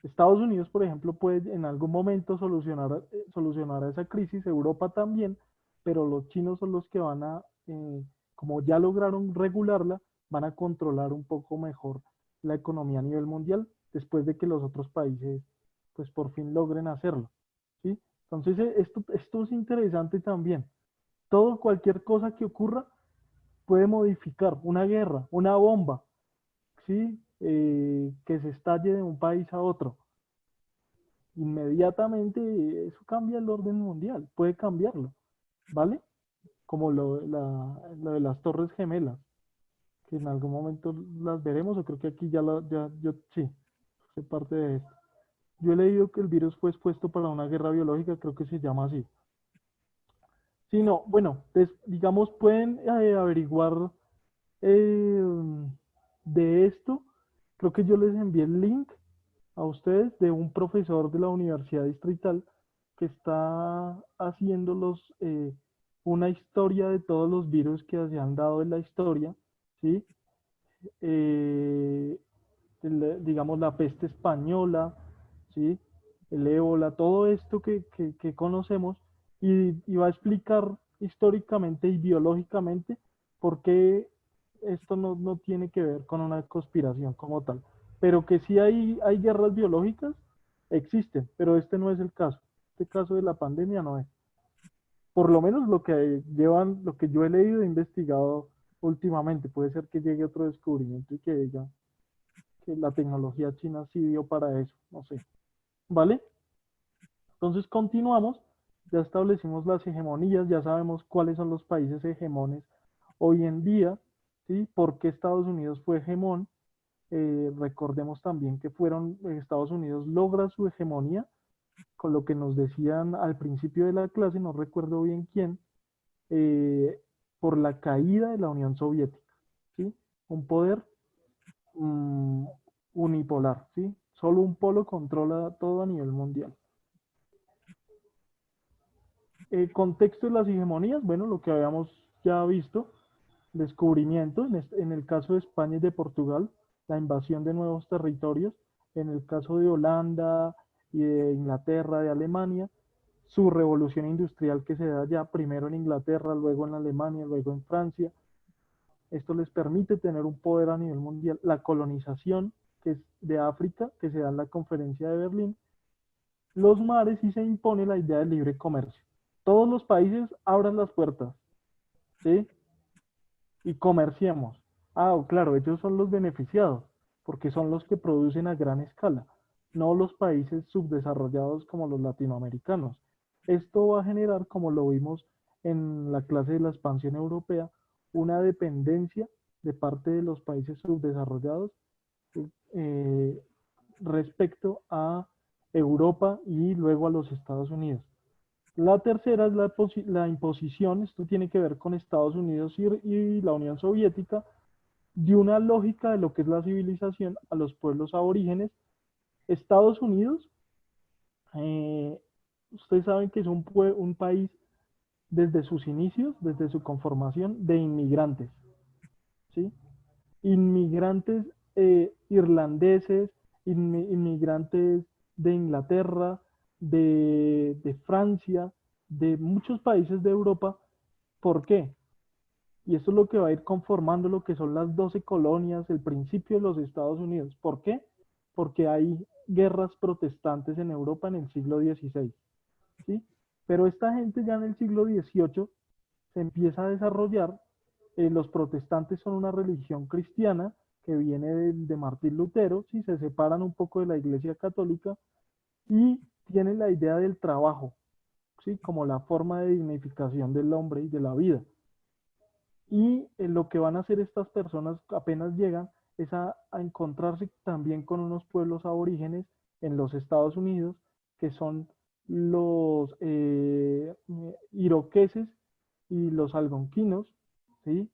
Estados Unidos, por ejemplo, puede en algún momento solucionar esa crisis, Europa también, pero los chinos son los que van a, como ya lograron regularla, van a controlar un poco mejor la economía a nivel mundial después de que los otros países, pues por fin logren hacerlo, ¿sí? Entonces, esto es interesante también. Cualquier cosa que ocurra puede modificar una guerra, una bomba, ¿sí? Que se estalle de un país a otro. Inmediatamente eso cambia el orden mundial, puede cambiarlo, ¿vale? Como lo de las Torres Gemelas, que en algún momento las veremos, o creo que aquí yo sí, soy parte de esto. Yo he leído que el virus fue expuesto para una guerra biológica, creo que se llama así. Sí, no, bueno, digamos, pueden averiguar eh, de esto. Creo que yo les envié el link a ustedes de un profesor de la Universidad Distrital que está haciendo una historia de todos los virus que se han dado en la historia, ¿sí? Eh, digamos la peste española, ¿sí? El ébola, todo esto que conocemos y va a explicar históricamente y biológicamente por qué esto no tiene que ver con una conspiración como tal. Pero que sí hay guerras biológicas, existen, pero este no es el caso. Este caso de la pandemia no es. Por lo menos lo que yo he leído e investigado últimamente. Puede ser que llegue otro descubrimiento y que diga que la tecnología china sí dio para eso, no sé. ¿Vale? Entonces continuamos, ya establecimos las hegemonías, ya sabemos cuáles son los países hegemones hoy en día, ¿sí? ¿Por qué Estados Unidos fue hegemón? Recordemos también que Estados Unidos logra su hegemonía con lo que nos decían al principio de la clase, no recuerdo bien quién, eh, por la caída de la Unión Soviética, ¿sí? Un poder mm, unipolar, ¿sí? Solo un polo controla todo a nivel mundial. El contexto de las hegemonías, bueno, lo que habíamos ya visto, descubrimiento, en el caso de España y de Portugal, la invasión de nuevos territorios, en el caso de Holanda y de Inglaterra, de Alemania, su revolución industrial que se da ya primero en Inglaterra, luego en Alemania, luego en Francia. Esto les permite tener un poder a nivel mundial. La colonización que es de África, que se da en la conferencia de Berlín, los mares y se impone la idea del libre comercio. Todos los países abran las puertas, ¿sí? Y comerciemos. Ah, claro, ellos son los beneficiados, porque son los que producen a gran escala, no los países subdesarrollados como los latinoamericanos. Esto va a generar, como lo vimos en la clase de la expansión europea, una dependencia de parte de los países subdesarrollados eh, respecto a Europa y luego a los Estados Unidos. La tercera es la imposición, esto tiene que ver con Estados Unidos y la Unión Soviética, de una lógica de lo que es la civilización a los pueblos aborígenes. Estados Unidos, eh, ustedes saben que es un país desde sus inicios, desde su conformación, de inmigrantes, ¿sí? Inmigrantes irlandeses, inmigrantes de Inglaterra, de Francia, de muchos países de Europa. ¿Por qué? Y esto es lo que va a ir conformando lo que son las 12 colonias, el principio de los Estados Unidos. ¿Por qué? Porque hay guerras protestantes en Europa en el siglo XVI, ¿sí? Pero esta gente ya en el siglo XVIII se empieza a desarrollar. Los protestantes son una religión cristiana que viene de Martín Lutero, ¿sí? Se separan un poco de la Iglesia Católica y tienen la idea del trabajo, ¿sí? Como la forma de dignificación del hombre y de la vida. Y lo que van a hacer estas personas apenas llegan es a encontrarse también con unos pueblos aborígenes en los Estados Unidos, que son los iroqueses y los algonquinos, ¿sí?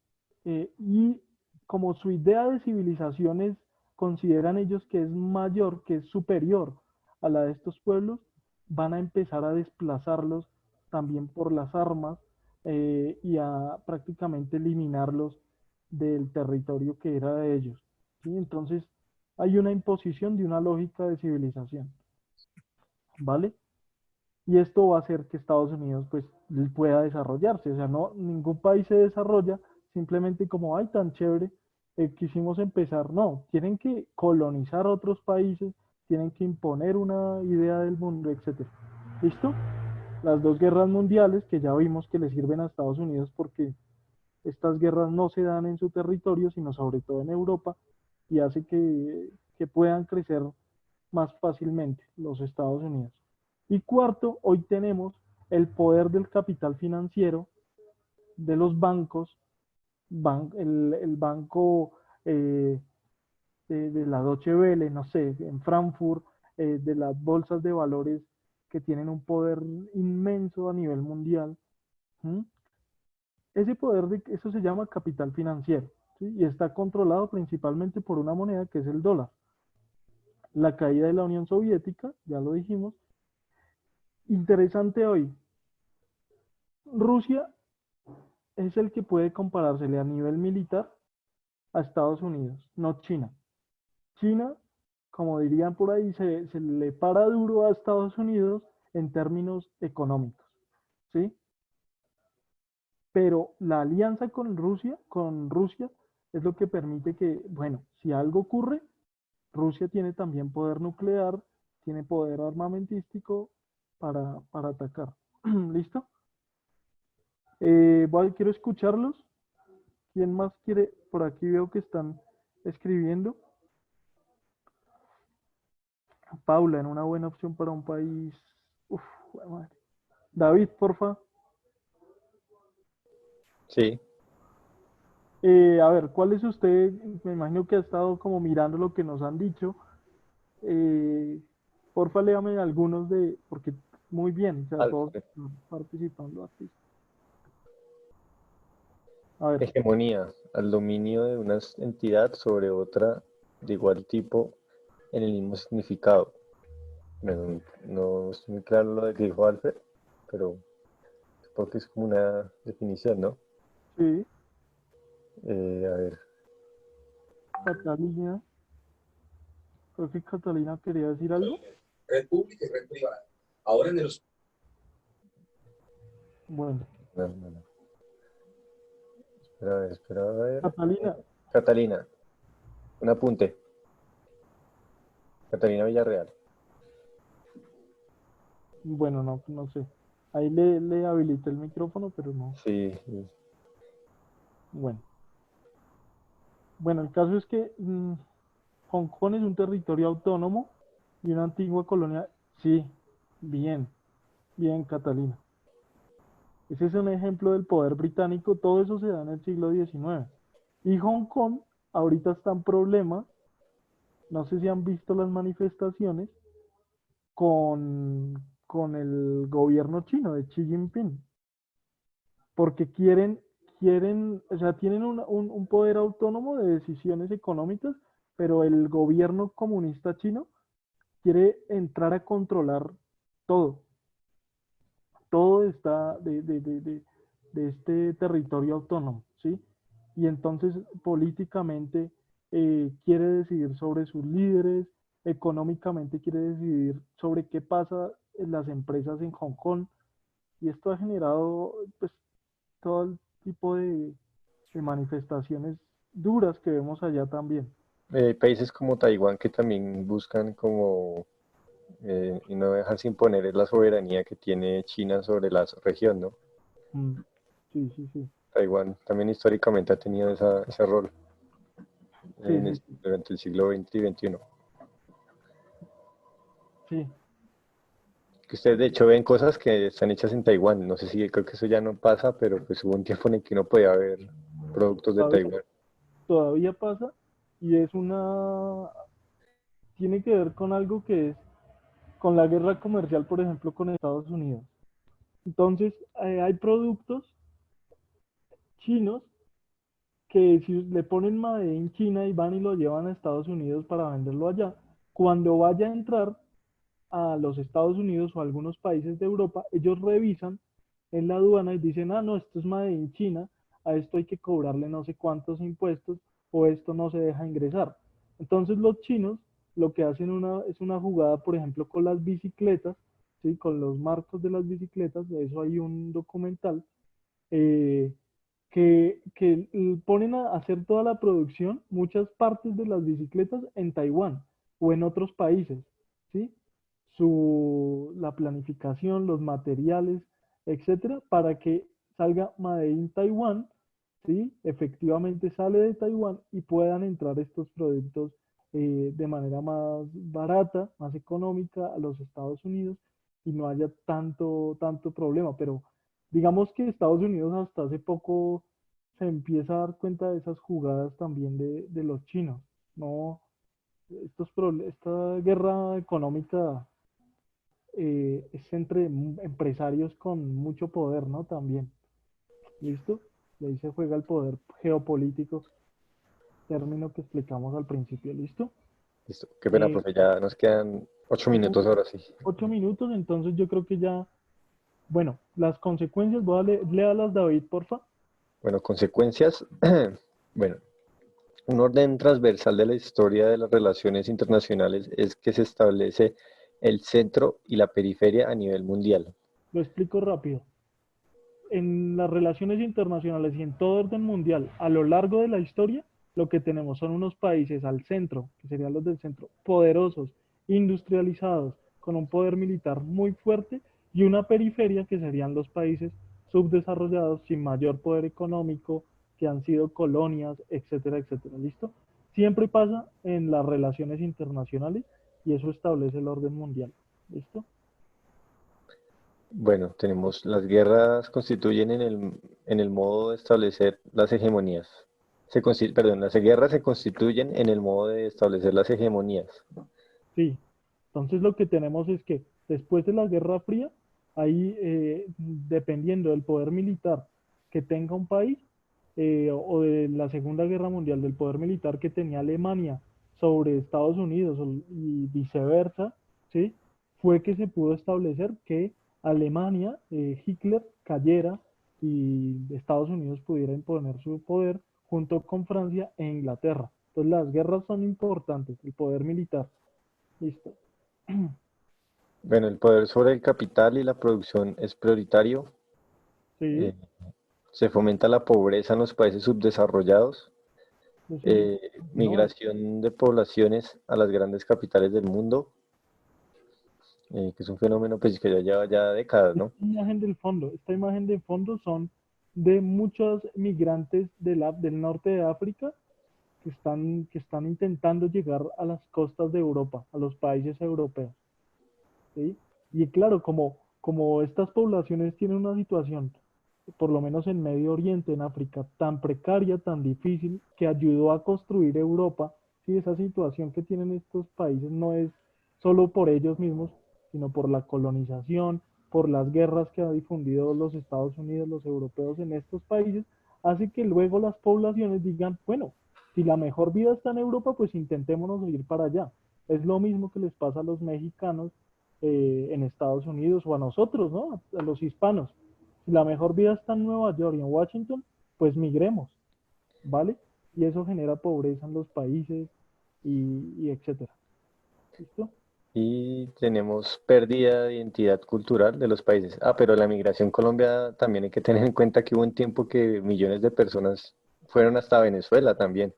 Y como su idea de civilización consideran ellos que es mayor, que es superior a la de estos pueblos, van a empezar a desplazarlos también por las armas y a prácticamente eliminarlos del territorio que era de ellos, ¿sí? Entonces hay una imposición de una lógica de civilización, ¿vale? Y esto va a hacer que Estados Unidos pues pueda desarrollarse. O sea, no, ningún país se desarrolla simplemente como, ay, tan chévere, quisimos empezar. No, tienen que colonizar otros países, tienen que imponer una idea del mundo, etcétera. ¿Listo? Las dos guerras mundiales que ya vimos que le sirven a Estados Unidos porque estas guerras no se dan en su territorio, sino sobre todo en Europa, y hace que puedan crecer más fácilmente los Estados Unidos. Y cuarto, hoy tenemos el poder del capital financiero de los bancos, el banco de la Deutsche Welle, no sé, en Frankfurt, de las bolsas de valores que tienen un poder inmenso a nivel mundial. ¿Mm? Ese poder, eso se llama capital financiero, ¿sí? Y está controlado principalmente por una moneda que es el dólar. La caída de la Unión Soviética, ya lo dijimos. Interesante hoy, Rusia es el que puede comparársele a nivel militar a Estados Unidos, no China. China, como dirían por ahí, se le para duro a Estados Unidos en términos económicos, ¿sí? Pero la alianza con Rusia es lo que permite que, bueno, si algo ocurre, Rusia tiene también poder nuclear, tiene poder armamentístico para atacar. ¿Listo? Quiero escucharlos. ¿Quién más quiere? Por aquí veo que están escribiendo. Paula, en una buena opción para un país. Uf, madre. David, porfa. Sí. A ver, ¿cuál es usted? Me imagino que ha estado como mirando lo que nos han dicho. Porfa, léame algunos porque muy bien, o sea, todos Alfred. están participando aquí. A ver, Hegemonía, al dominio de una entidad sobre otra de igual tipo en el mismo significado. Bueno, no estoy muy claro lo de que dijo Alfred, pero porque es como una definición, ¿no? sí, A ver, Catalina. Creo que Catalina quería decir algo. Red pública y red privada. Ahora en el Bueno, no. Espera, a ver. Catalina, Catalina, un apunte. Catalina Villarreal. bueno, no sé. Ahí le habilité el micrófono, pero no. Sí, Bueno. Bueno, el caso es que Hong Kong es un territorio autónomo y una antigua colonia. Sí, bien, bien, Catalina. Ese es un ejemplo del poder británico. Todo eso se da en el siglo XIX. Y Hong Kong ahorita está en problemas. No sé si han visto las manifestaciones con el gobierno chino de Xi Jinping, porque o sea, tienen un poder autónomo de decisiones económicas, pero el gobierno comunista chino quiere entrar a controlar todo. Todo está de este territorio autónomo, ¿sí? Y entonces políticamente quiere decidir sobre sus líderes, económicamente quiere decidir sobre qué pasa en las empresas en Hong Kong, y esto ha generado pues todo el tipo de manifestaciones duras que vemos allá también. Países como Taiwán que también buscan como y no dejarse imponer la soberanía que tiene China sobre la región, ¿no? Mm, sí, sí, sí, Taiwán también históricamente ha tenido ese rol sí, sí, sí, durante el siglo XX y XXI. sí. Que ustedes de hecho ven cosas que están hechas en Taiwán. No sé si creo que eso ya no pasa, pero pues hubo un tiempo en el que uno podía ver productos de Todavía, Taiwán. todavía pasa, y tiene que ver con algo que es con la guerra comercial, por ejemplo, con Estados Unidos. Entonces, hay productos chinos que si le ponen Made in China y van y lo llevan a Estados Unidos para venderlo allá, cuando vaya a entrar a los Estados Unidos o a algunos países de Europa, ellos revisan en la aduana y dicen, ah, no, esto es Made in China, a esto hay que cobrarle no sé cuántos impuestos o esto no se deja ingresar. Entonces los chinos lo que hacen es una jugada, por ejemplo, con las bicicletas, ¿sí? Con los marcos de las bicicletas, de eso hay un documental, eh, que ponen a hacer toda la producción, muchas partes de las bicicletas en Taiwán o en otros países, ¿sí? La planificación, los materiales, etcétera, para que salga Made in Taiwán, ¿sí? Efectivamente sale de Taiwán y puedan entrar estos productos de manera más barata, más económica a los Estados Unidos y no haya tanto problema. Pero digamos que Estados Unidos hasta hace poco se empieza a dar cuenta de esas jugadas también de los chinos. No, esta guerra económica es entre empresarios con mucho poder, ¿no? También. ¿Listo? Y ahí se juega el poder geopolítico, término que explicamos al principio. ¿Listo? Listo. Qué pena, Eh, profe, ya nos quedan 8 minutos ahora sí. 8 minutos, entonces yo creo que ya, bueno, las consecuencias, voy a léalas David, porfa. Bueno, consecuencias. Bueno, un orden transversal de la historia de las relaciones internacionales es que se establece el centro y la periferia a nivel mundial. Lo explico rápido. En las relaciones internacionales y en todo orden mundial, a lo largo de la historia, lo que tenemos son unos países al centro, que serían los del centro, poderosos, industrializados, con un poder militar muy fuerte, y una periferia, que serían los países subdesarrollados, sin mayor poder económico, que han sido colonias, etcétera, etcétera. ¿Listo? Siempre pasa en las relaciones internacionales y eso establece el orden mundial. ¿Listo? Bueno, tenemos las guerras constituyen en el modo de establecer las hegemonías. Perdón, las guerras se constituyen en el modo de establecer las hegemonías. Sí, entonces lo que tenemos es que después de la Guerra Fría, ahí dependiendo del poder militar que tenga un país, o de la Segunda Guerra Mundial, del poder militar que tenía Alemania sobre Estados Unidos y viceversa, ¿sí? Fue que se pudo establecer que Alemania, Hitler cayera y Estados Unidos pudiera imponer su poder junto con Francia e Inglaterra. Entonces las guerras son importantes, el poder militar. Listo. Bueno, el poder sobre el capital y la producción es prioritario. Sí, Eh, Se fomenta la pobreza en los países subdesarrollados. pues sí. No, Migración de poblaciones a las grandes capitales del mundo, que es un fenómeno pues, que ya lleva ya décadas, ¿no? esta imagen de fondo son de muchos migrantes del norte de África que están intentando llegar a las costas de Europa, a los países europeos, ¿sí? Y claro, como estas poblaciones tienen una situación, por lo menos en Medio Oriente, en África, tan precaria, tan difícil, que ayudó a construir Europa, ¿sí? Esa situación que tienen estos países no es solo por ellos mismos, sino por la colonización, por las guerras que ha difundido los Estados Unidos, los europeos en estos países, hace que luego las poblaciones digan, bueno, si la mejor vida está en Europa, pues intentémonos ir para allá. Es lo mismo que les pasa a los mexicanos en Estados Unidos o a nosotros, ¿no? A los hispanos. Si la mejor vida está en Nueva York y en Washington, pues migremos, ¿vale? Y eso genera pobreza en los países y etcétera. ¿Listo? Y tenemos pérdida de identidad cultural de los países. Ah, pero la migración Colombia también hay que tener en cuenta que hubo un tiempo que millones de personas fueron hasta Venezuela también.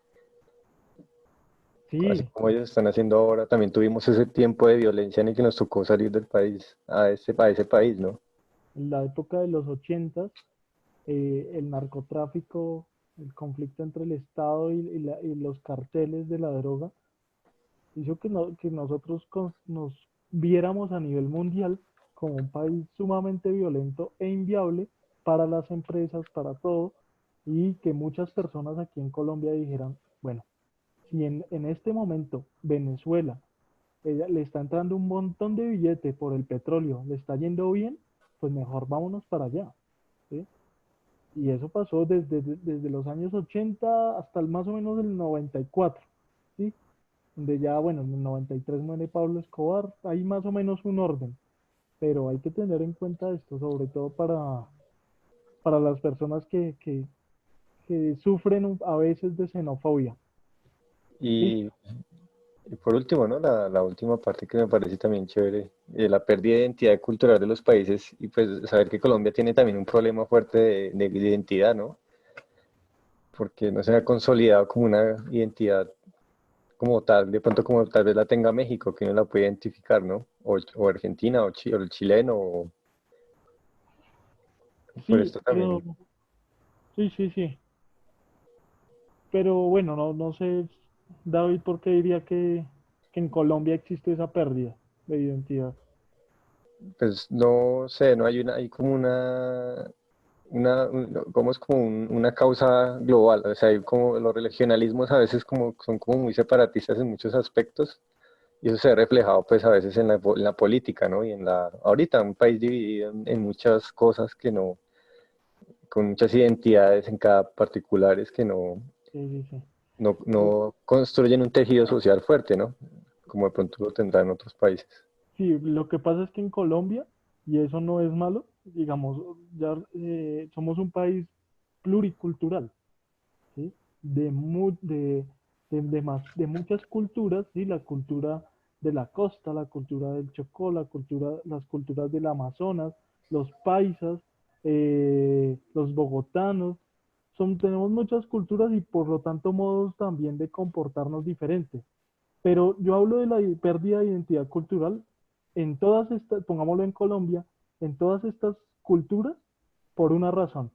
Así Sí, como ellos están haciendo ahora, también tuvimos ese tiempo de violencia en el que nos tocó salir del país a ese país, ¿no? en la época de los 80, el narcotráfico, el conflicto entre el Estado y los carteles de la droga, hizo que nosotros nos viéramos a nivel mundial como un país sumamente violento e inviable para las empresas, para todo, y que muchas personas aquí en Colombia dijeran, bueno, si en este momento Venezuela le está entrando un montón de billete por el petróleo, le está yendo bien, pues mejor vámonos para allá, ¿sí? Y eso pasó desde los años 80 hasta más o menos el 94, ¿sí? Donde ya, bueno, en el 93 muere Pablo Escobar, hay más o menos un orden, pero hay que tener en cuenta esto, sobre todo para las personas que sufren a veces de xenofobia. Y, Listo. y por último, ¿no? La última parte que me parece también chévere, la pérdida de identidad cultural de los países y pues saber que Colombia tiene también un problema fuerte de identidad, ¿no? Porque no se ha consolidado como una identidad como tal, de pronto como tal vez la tenga México, que no la puede identificar, ¿no? O Argentina, o el chileno, por Sí, esto pero también, sí, sí, sí. Pero bueno, no sé, David, por qué diría que en Colombia existe esa pérdida de identidad. pues no sé, no hay hay como como es como una causa global, o sea, hay como los regionalismos a veces como, son como muy separatistas en muchos aspectos, y eso se ve reflejado pues a veces en en la política, ¿no? Y ahorita un país dividido en muchas cosas que no, con muchas identidades en cada particulares que Sí, sí, sí. Lo- no construyen un tejido social fuerte, ¿no? Como de pronto lo tendrán otros países. Sí, lo que pasa es que en Colombia, y eso no es malo, digamos, ya somos un país pluricultural, ¿sí? De muchas culturas, ¿sí? La cultura de la costa, la cultura del Chocó, las culturas del Amazonas, los paisas, los bogotanos, tenemos muchas culturas y por lo tanto modos también de comportarnos diferentes. Pero yo hablo de la pérdida de identidad cultural en todas estas, pongámoslo en Colombia, en todas estas culturas, por una razón.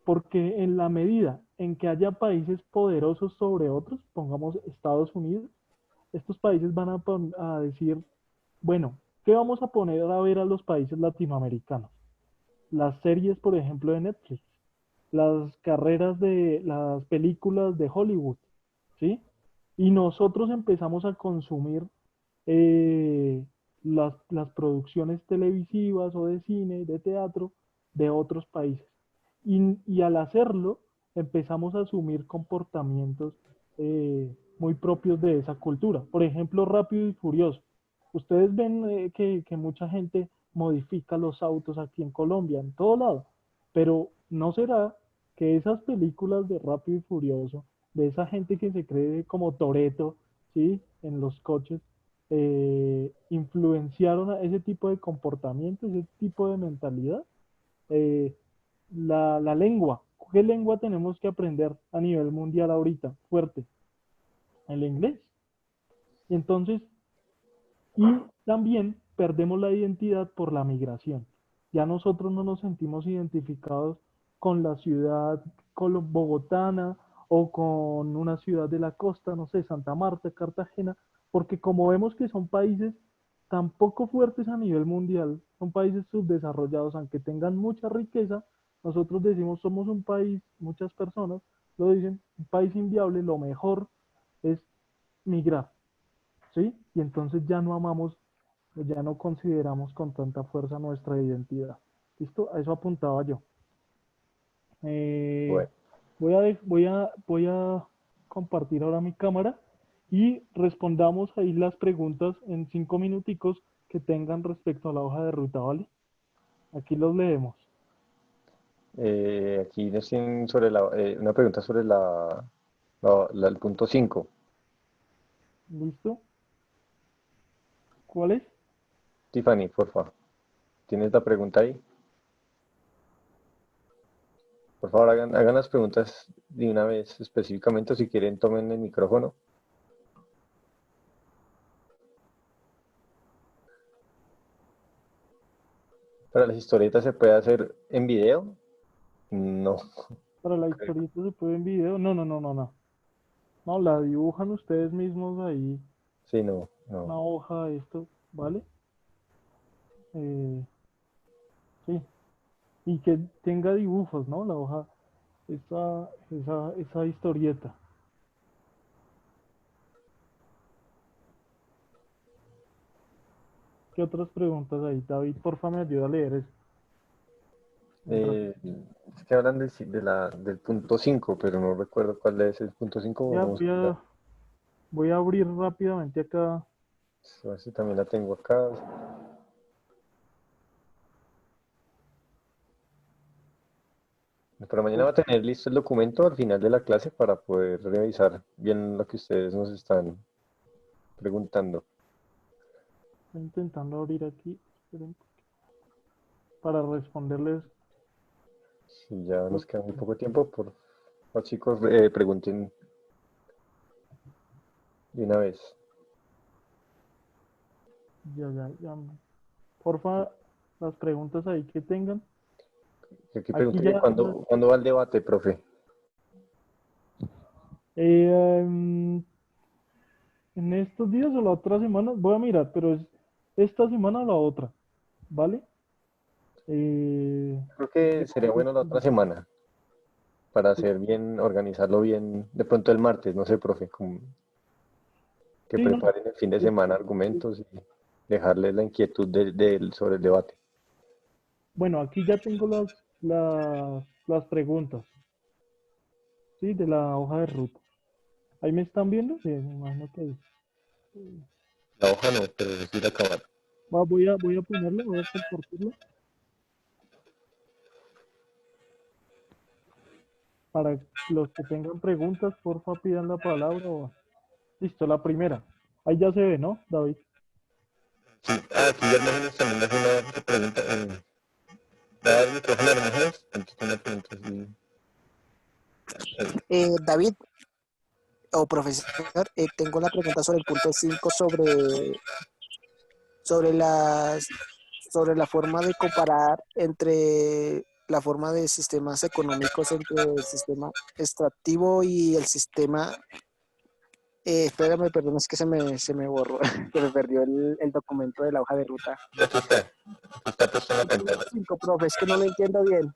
Porque en la medida en que haya países poderosos sobre otros, pongamos Estados Unidos, estos países van a decir, bueno, ¿qué vamos a poner a ver a los países latinoamericanos? Las series, por ejemplo, de Netflix, las películas de Hollywood, ¿sí? Y nosotros empezamos a consumir eh, las producciones televisivas o de cine, de teatro de otros países. Y al hacerlo, empezamos a asumir comportamientos muy propios de esa cultura. Por ejemplo, Rápido y Furioso. Ustedes ven que mucha gente modifica los autos aquí en Colombia, en todo lado, pero ¿no será que esas películas de Rápido y Furioso, de esa gente que se cree como Toretto, ¿sí? En los coches, influenciaron a ese tipo de comportamiento, ese tipo de mentalidad? Eh, la lengua. ¿Qué lengua tenemos que aprender a nivel mundial ahorita? Fuerte. El inglés. Y entonces, y también perdemos la identidad por la migración. Ya nosotros no nos sentimos identificados con la ciudad bogotana o con una ciudad de la costa, no sé, Santa Marta, Cartagena, porque como vemos que son países tan poco fuertes a nivel mundial, son países subdesarrollados, aunque tengan mucha riqueza, nosotros decimos somos un país, muchas personas lo dicen, un país inviable, lo mejor es migrar, ¿sí? Y entonces ya no amamos pues ya no consideramos con tanta fuerza nuestra identidad. ¿Listo? A eso apuntaba yo. Bueno, Voy a compartir ahora mi cámara y respondamos ahí las preguntas en 5 minuticos que tengan respecto a la hoja de ruta, ¿vale? Aquí los leemos. aquí nos tienen sobre una pregunta sobre el punto 5. ¿Listo? ¿Cuál es? Tiffany, por favor, ¿tienes la pregunta ahí? Por favor, hagan las preguntas de una vez específicamente, o si quieren, tomen el micrófono. Para las historietas se puede hacer en video. No, Para la historieta se puede en video. No, no, no, no, no. No, la dibujan ustedes mismos ahí, sí, no, una no. hoja, esto, ¿vale? Eh, sí. Y que tenga dibujos, ¿no? La hoja, esa historieta. ¿Qué otras preguntas hay? David, porfa, me ayuda a leer eso. Eh, es que hablan del punto 5, pero no recuerdo cuál es el punto 5. Ya, Vamos a mirar. voy a abrir rápidamente acá. A ver si también la tengo acá. Para mañana va a tener listo el documento al final de la clase para poder revisar bien lo que ustedes nos están preguntando. Estoy intentando abrir aquí. Esperen, para responderles. Si ya nos queda muy poco tiempo, por favor, chicos, pregunten de una vez. Ya. Porfa, las preguntas ahí que tengan. Aquí Aquí pregunta que ya. cuándo va el debate, profe. En estos días o la otra semana, voy a mirar, pero es esta semana o la otra, ¿vale? Creo que Ya sería bueno la otra semana para hacer bien, organizarlo bien. De pronto el martes, no sé, profe, que sí, no, preparen el fin de semana argumentos y dejarles la inquietud sobre el debate. bueno, aquí ya tengo las preguntas, ¿sí? De la hoja de ruta. ¿Ahí me están viendo? Sí, me imagino que La hoja no, pero sí la acabar. voy a ponerlo, voy a compartirlo para los que tengan preguntas, porfa, pidan la palabra. Listo, la primera. Ahí ya se ve, ¿no, David? Sí, aquí Hermógenes también hace una pregunta. ¿Da el micrófono a Hermógenes? Entonces, una pregunta así. David o profesor, tengo la pregunta sobre el punto 5 sobre las sobre la forma de comparar entre la forma de sistemas económicos entre el sistema extractivo y el sistema. Espérame, perdón, es que se me borró, se me perdió el documento de la hoja de ruta. Aquí está puesto en la pantalla. 5, profe, es que no lo entiendo bien.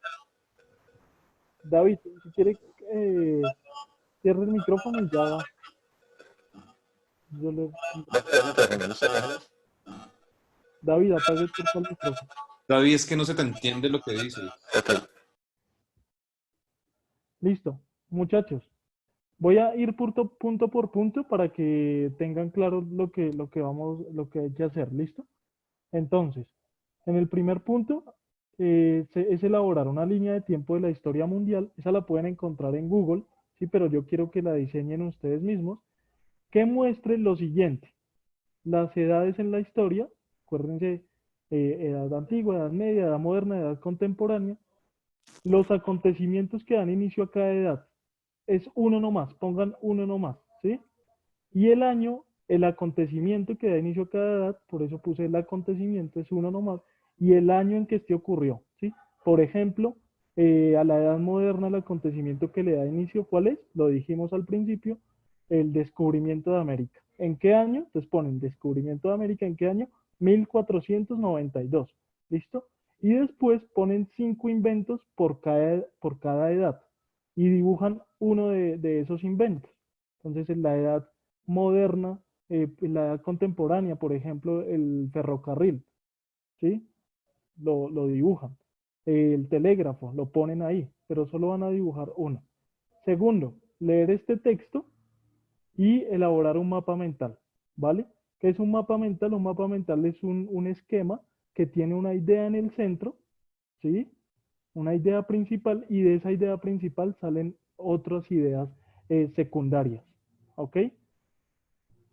David, si quiere, cierre el micrófono y ya yo le... David, apague por favor el micrófono. David, es que no se te entiende lo que dices. Listo, muchachos. Voy a ir punto por punto para que tengan claro lo que hay que hacer. ¿Listo? Entonces, en el primer punto es elaborar una línea de tiempo de la historia mundial. Esa la pueden encontrar en Google, sí, pero yo quiero que la diseñen ustedes mismos, que muestre lo siguiente: las edades en la historia, acuérdense, edad antigua, edad media, edad moderna, edad contemporánea, los acontecimientos que dan inicio a cada edad. Es uno nomás, pongan uno nomás, ¿sí? Y el año, el acontecimiento que da inicio a cada edad, por eso puse el acontecimiento, es uno nomás, y el año en que este ocurrió, ¿sí? Por ejemplo, a la edad moderna, el acontecimiento que le da inicio, ¿cuál es? Lo dijimos al principio, el descubrimiento de América. ¿En qué año? Entonces ponen descubrimiento de América, ¿en qué año? 1492, ¿listo? Y después ponen 5 inventos por cada edad y dibujan uno de esos inventos. Entonces, en la edad moderna en la edad contemporánea, por ejemplo, el ferrocarril, ¿sí? Lo dibujan. El telégrafo, lo ponen ahí, pero solo van a dibujar uno. Segundo, leer este texto y elaborar un mapa mental, ¿vale? ¿Qué es un mapa mental? Un mapa mental es un esquema que tiene una idea en el centro, ¿sí? Una idea principal, y de esa idea principal salen otras ideas secundarias, ¿ok?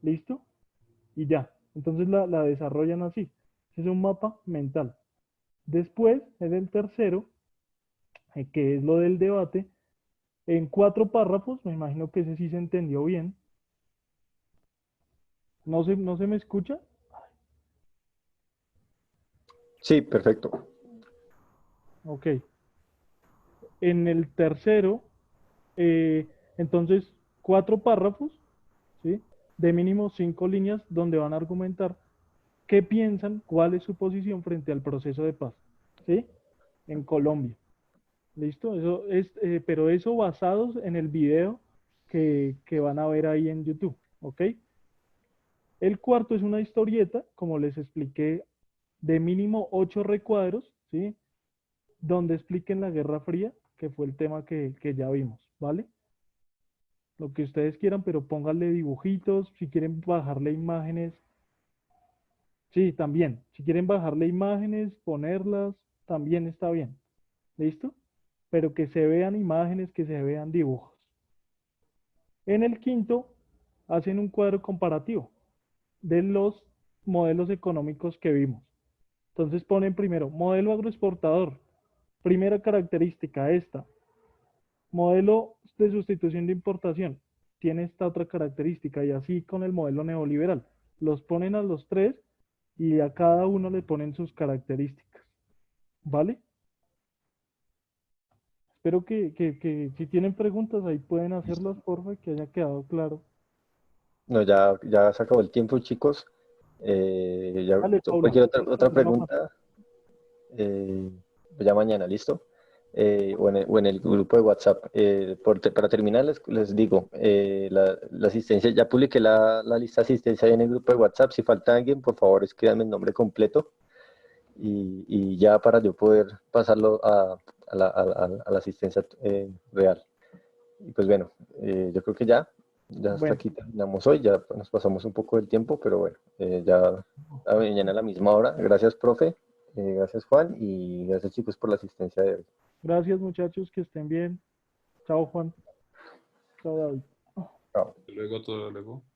¿Listo? Y ya. Entonces la desarrollan así. Es un mapa mental. Después, en el tercero, que es lo del debate, en 4 párrafos, me imagino que ese sí se entendió bien. No se me escucha? Sí, perfecto. Ok. En el tercero, eh, entonces, 4 párrafos, ¿sí? De mínimo 5 líneas donde van a argumentar qué piensan, cuál es su posición frente al proceso de paz, ¿sí? En Colombia. ¿Listo? Eso es, pero eso basados en el video que van a ver ahí en YouTube, ¿ok? El cuarto es una historieta, como les expliqué, de mínimo 8 recuadros, ¿sí? Donde expliquen la Guerra Fría, que fue el tema que ya vimos, ¿vale? Lo que ustedes quieran, pero pónganle dibujitos, si quieren bajarle imágenes, sí, también. Si quieren bajarle imágenes, ponerlas, también está bien. ¿Listo? Pero que se vean imágenes, que se vean dibujos. En el quinto, hacen un cuadro comparativo de los modelos económicos que vimos. Entonces ponen primero, modelo agroexportador. Primera característica, esta. Modelo de sustitución de importación. Tiene esta otra característica, y así con el modelo neoliberal. Los ponen a los tres y a cada uno le ponen sus características. ¿Vale? Espero que si tienen preguntas ahí pueden hacerlas, porfa, que haya quedado claro. No, ya se acabó el tiempo, chicos. Ya, Dale, Paula. cualquier Sin otra problema, Juan. pregunta, ya mañana, ¿listo? O en el grupo de WhatsApp. Para terminar, les digo, la asistencia, ya publiqué la lista de asistencia ahí en el grupo de WhatsApp. Si falta alguien, por favor, escríbanme el nombre completo y ya para yo poder pasarlo a la asistencia real. Y pues bueno, yo creo que ya hasta Bueno, aquí terminamos hoy, ya nos pasamos un poco del tiempo, pero bueno, ya mañana a la misma hora. Gracias, profe, gracias, Juan, y gracias, chicos, por la asistencia de hoy. gracias muchachos, que estén bien. Chao, Juan. Chao, David. Chao. Luego, todo luego.